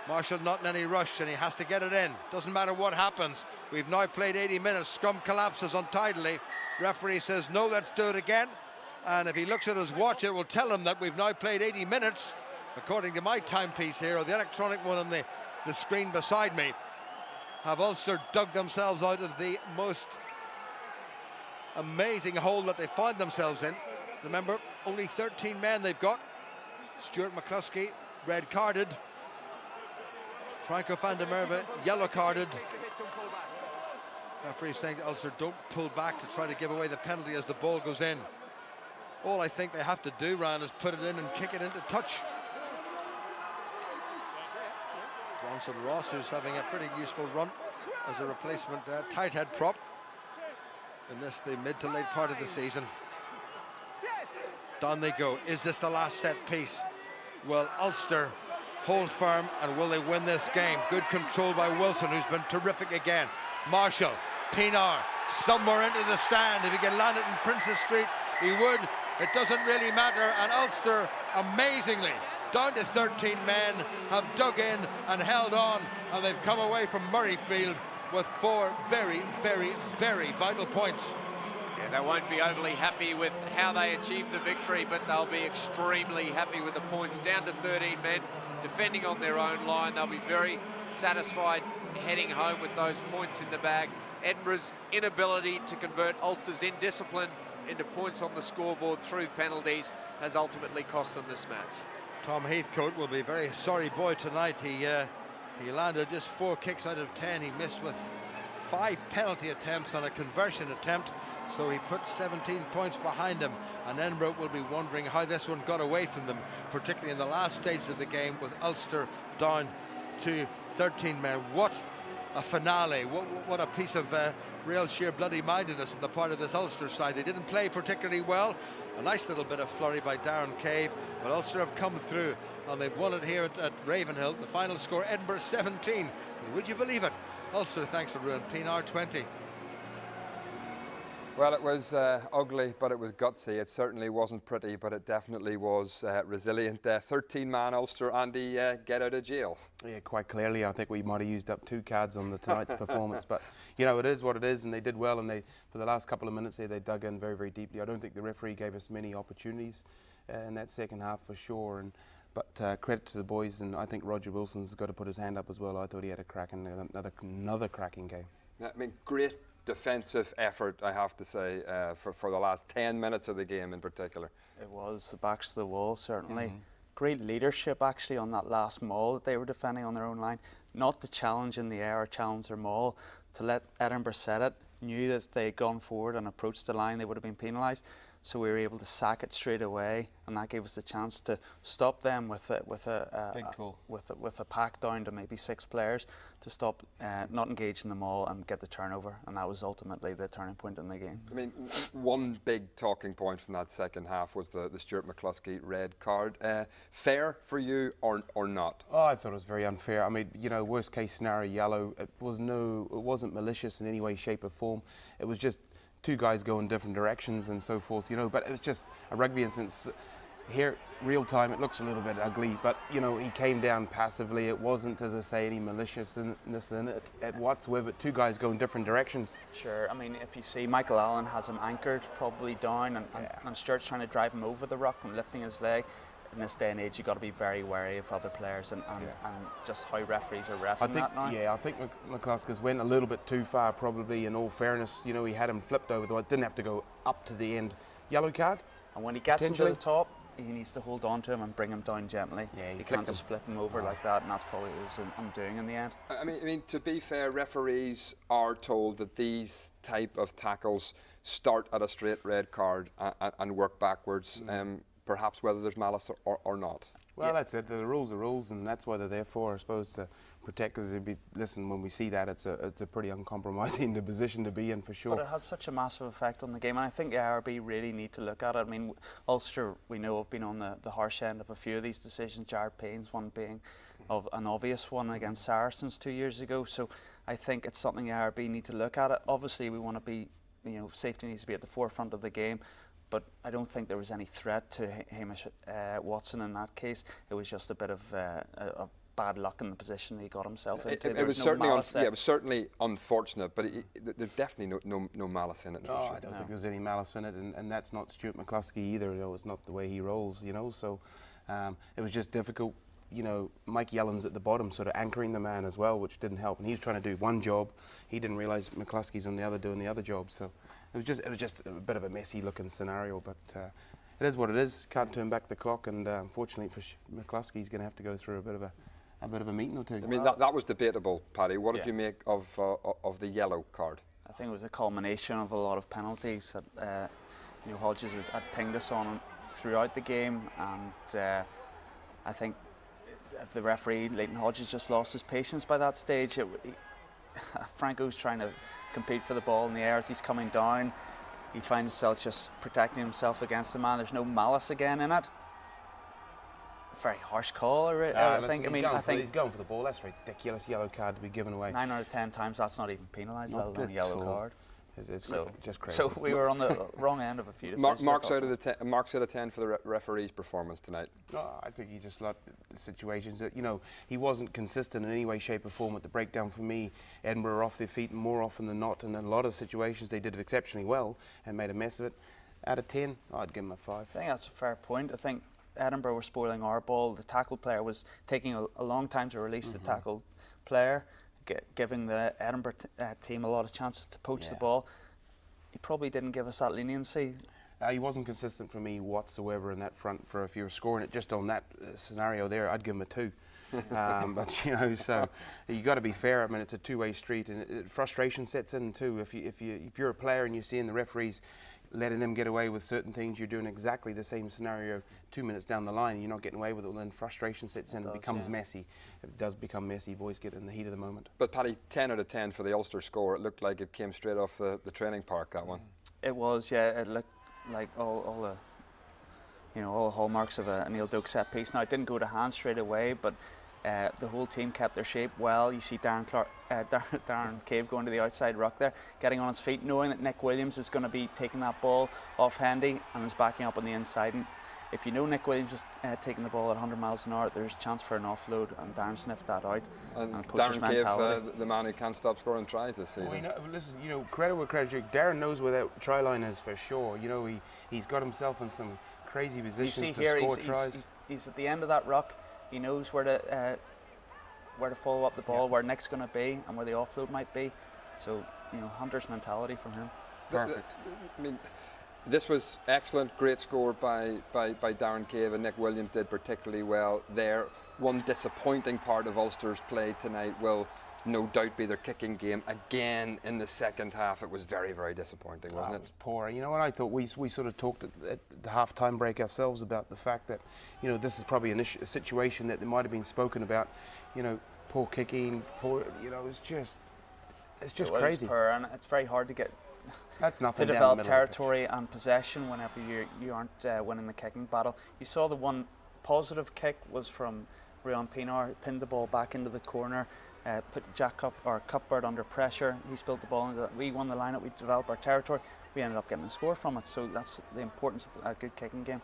Marshall not in any rush, and he has to get it in. Doesn't matter what happens. We've now played 80 minutes. Scrum collapses untidily. Referee says, no, let's do it again. And if he looks at his watch, it will tell him that we've now played 80 minutes, according to my timepiece here, or the electronic one on the screen beside me. Have Ulster dug themselves out of the most amazing hole that they find themselves in. Remember, only 13 men they've got. Stuart McCluskey, red-carded. Franco van der Merwe, yellow-carded. Referee saying to Ulster, don't pull back to try to give away the penalty as the ball goes in. All I think they have to do, Ryan, is put it in and kick it into touch. Bronson Ross, who's having a pretty useful run as a replacement tight head prop in this, the mid to late part of the season. Down they go. Is this the last set piece? Will Ulster hold firm, and will they win this game? Good control by Wilson, who's been terrific again. Marshall, Pienaar, somewhere into the stand. If he can land it in Princess Street, he would. It doesn't really matter, and Ulster, amazingly, down to 13 men, have dug in and held on, and they've come away from Murrayfield with 4 very, very, very vital points. Yeah, they won't be overly happy with how they achieved the victory, but they'll be extremely happy with the points. Down to 13 men, defending on their own line. They'll be very satisfied heading home with those points in the bag. Edinburgh's inability to convert Ulster's indiscipline into points on the scoreboard through penalties has ultimately cost them this match. Tom Heathcote will be a very sorry boy tonight. He landed just 4 kicks out of 10. He missed with 5 penalty attempts on a conversion attempt, so he put 17 points behind him, and Edinburgh will be wondering how this one got away from them, particularly in the last stage of the game with Ulster down to 13 men. What a finale, what a piece of real sheer bloody mindedness on the part of this Ulster side. They didn't play particularly well. A nice little bit of flurry by Darren Cave, but Ulster have come through and they've won it here at Ravenhill. The final score, Edinburgh 17. Would you believe it? Ulster, thanks to Ruan Pienaar 20. Well, it was ugly, but it was gutsy. It certainly wasn't pretty, but it definitely was resilient. 13-man Ulster, Andy, get out of jail. Yeah, quite clearly. I think we might have used up 2 cards on tonight's performance, but you know, it is what it is, and they did well. And they, for the last couple of minutes there, they dug in very, very deeply. I don't think the referee gave us many opportunities in that second half for sure. But credit to the boys, and I think Roger Wilson's got to put his hand up as well. I thought he had a cracking, another cracking game. I mean, great defensive effort, I have to say, for the last 10 minutes of the game in particular. It was the backs to the wall, certainly. Great leadership actually on that last maul that they were defending on their own line. Not to challenge in the air or challenge their maul, to let Edinburgh set it. Knew that if they had gone forward and approached the line, they would have been penalised. So we were able to sack it straight away, and that gave us the chance to stop them with a pack down to maybe 6 players to stop, not engaging them all and get the turnover, and that was ultimately the turning point in the game. I mean, one big talking point from that second half was the Stuart McCluskey red card. Fair for you or not? Oh, I thought it was very unfair. I mean, you know, worst case scenario, yellow. It wasn't malicious in any way, shape, or form. It was just 2 guys go in different directions and so forth, you know, but it was just a rugby instance. Here, real time, it looks a little bit ugly, but, you know, he came down passively. It wasn't, as I say, any maliciousness in it whatsoever. 2 guys go in different directions. Sure, I mean, if you see Michael Allen has him anchored probably down, and Stuart's trying to drive him over the ruck and lifting his leg. In this day and age, you've got to be very wary of other players and just how referees are reffing that now. Yeah, I think McCluskey's went a little bit too far, probably. In all fairness, you know, he had him flipped over the. Didn't have to go up to the end. Yellow card. And when he gets him to the top, he needs to hold on to him and bring him down gently. Yeah, he can't just flip him over like that, and that's probably what was undoing in the end. I mean, to be fair, referees are told that these type of tackles start at a straight red card and work backwards. Perhaps whether there's malice or not. Well, that's it. The rules are rules, and that's what they're there for, I suppose, to protect us. Listen, when we see that, it's a pretty uncompromising position to be in for sure. But it has such a massive effect on the game, and I think the IRB really need to look at it. I mean, Ulster, we know, have been on the harsh end of a few of these decisions. Jared Payne's one being of an obvious one against Saracens 2 years ago. So I think it's something the IRB need to look at. It. Obviously, we want to be, you know, safety needs to be at the forefront of the game. But I don't think there was any threat to Hamish Watson in that case. It was just a bit of bad luck in the position he got himself into. It was certainly unfortunate, but there's definitely no malice in it. No, I don't think there's any malice in it, and that's not Stuart McCluskey either. You know, it's not the way he rolls. You know, so it was just difficult. You know, Mike Yellen's at the bottom, sort of anchoring the man as well, which didn't help. And he's trying to do one job. He didn't realise McCluskey's on the other doing the other job. So. It was just a bit of a messy looking scenario, but it is what it is. Can't turn back the clock, and unfortunately for McCluskey, he's going to have to go through a bit of a meeting or two. I mean, that was debatable, Paddy. What did you make of the yellow card? I think it was a culmination of a lot of penalties that Hodges had pinged us on throughout the game, and I think the referee, Leighton Hodges, just lost his patience by that stage. Franco's trying to compete for the ball in the air as he's coming down. He finds himself just protecting himself against the man. There's no malice again in it. Very harsh call, I think. I think he's going for the ball. That's ridiculous. Yellow card to be given away. 9 out of 10 times that's not even penalised, let alone a yellow card. It's So, just crazy. so we were on the wrong end of a few decisions. Marks out of 10 for the referee's performance tonight. No, I think he just let situations that, he wasn't consistent in any way, shape or form at the breakdown. For me, Edinburgh were off their feet more often than not, and in a lot of situations they did it exceptionally well and made a mess of it. Out of 10, I'd give him a 5. I think that's a fair point. I think Edinburgh were spoiling our ball. The tackle player was taking a long time to release the tackle player, giving the Edinburgh team a lot of chances to poach the ball. He probably didn't give us that leniency. He wasn't consistent for me whatsoever in that front. For if you were scoring it just on that scenario there, I'd give him a 2. But so you got to be fair. I mean, it's a two-way street, and frustration sets in too. If you're a player and you're seeing the referees letting them get away with certain things, you're doing exactly the same scenario 2 minutes down the line, you're not getting away with it, then frustration sets in, it becomes messy. It does become messy, boys get in the heat of the moment. But Paddy, 10 out of 10 for the Ulster score. It looked like it came straight off the training park, that one. It was, yeah, it looked like all the hallmarks of a Neil Doak set piece. Now, it didn't go to hand straight away, but the whole team kept their shape well. You see Darren Cave going to the outside ruck there, getting on his feet, knowing that Nick Williams is going to be taking that ball off Hendy and is backing up on the inside. And if you know Nick Williams is taking the ball at 100 miles an hour, there's a chance for an offload, and Darren sniffed that out. And poacher's Darren mentality. Cave, the man who can't stop scoring tries this season. Well, listen, credit where credit's due. Darren knows where that try line is for sure. He's got himself in some crazy positions to score tries. He's at the end of that ruck. He knows where to follow up the ball, where Nick's going to be, and where the offload might be. So, Hunter's mentality from him. Perfect. I mean, this was excellent, great score by Darren Cave, and Nick Williams did particularly well there. One disappointing part of Ulster's play tonight will no doubt be their kicking game. Again, in the second half, it was very, very disappointing, wasn't it? It was poor. You know what I thought? We sort of talked at the half-time break ourselves about the fact that, this is probably a situation that there might have been spoken about. Poor kicking, it's just crazy. Poor, and it's very hard to get That's nothing to develop territory and possession whenever you aren't winning the kicking battle. You saw the one positive kick was from Rian Pinar, pinned the ball back into the corner, put Jack Cuthbert under pressure. He spilled the ball into that. We won the line-up, we developed our territory. We ended up getting a score from it. So that's the importance of a good kicking game.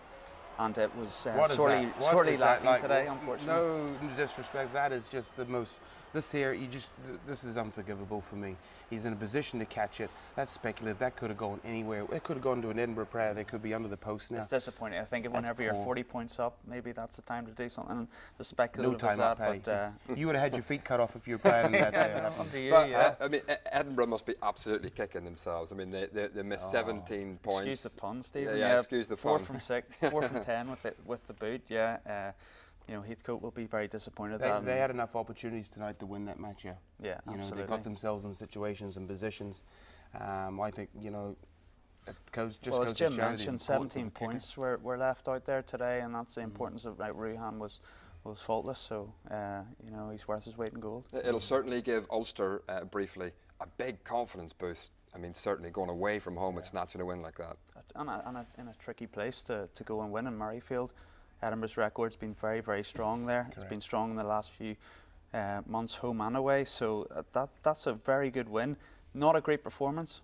And it was sorely lacking today, unfortunately. No disrespect, that is just the most. This is unforgivable for me. He's in a position to catch it. That's speculative. That could have gone anywhere. It could have gone to an Edinburgh player. They could be under the post now. It's disappointing. I think whenever you're 40 points up, maybe that's the time to do something. The speculative no time is that, up, but you would have had your feet cut off if you were playing that day. I mean, Edinburgh must be absolutely kicking themselves. I mean, they missed 17 points. Excuse the pun, Stephen. Yeah, excuse the pun. 4 from 10 with the boot. Yeah. Heathcote will be very disappointed. They had enough opportunities tonight to win that match. Yeah, absolutely. They got themselves in situations and positions. I think it goes as Jim mentioned, 17 points were left out there today, and that's the importance of Ruhan was faultless. So he's worth his weight in gold. It'll certainly give Ulster briefly a big confidence boost. I mean, certainly going away from home and snatching a win like that. And in a tricky place to go and win in Murrayfield. Edinburgh's record's been very, very strong there. Correct. It's been strong in the last few months, home and away. So that's a very good win. Not a great performance,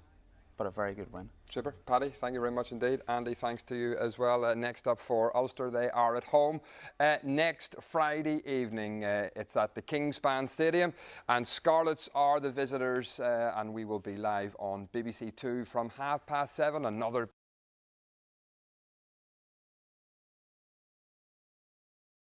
but a very good win. Super. Paddy, thank you very much indeed. Andy, thanks to you as well. Next up for Ulster, they are at home next Friday evening. It's at the Kingspan Stadium, and Scarlets are the visitors, and we will be live on BBC Two from 7:30. Another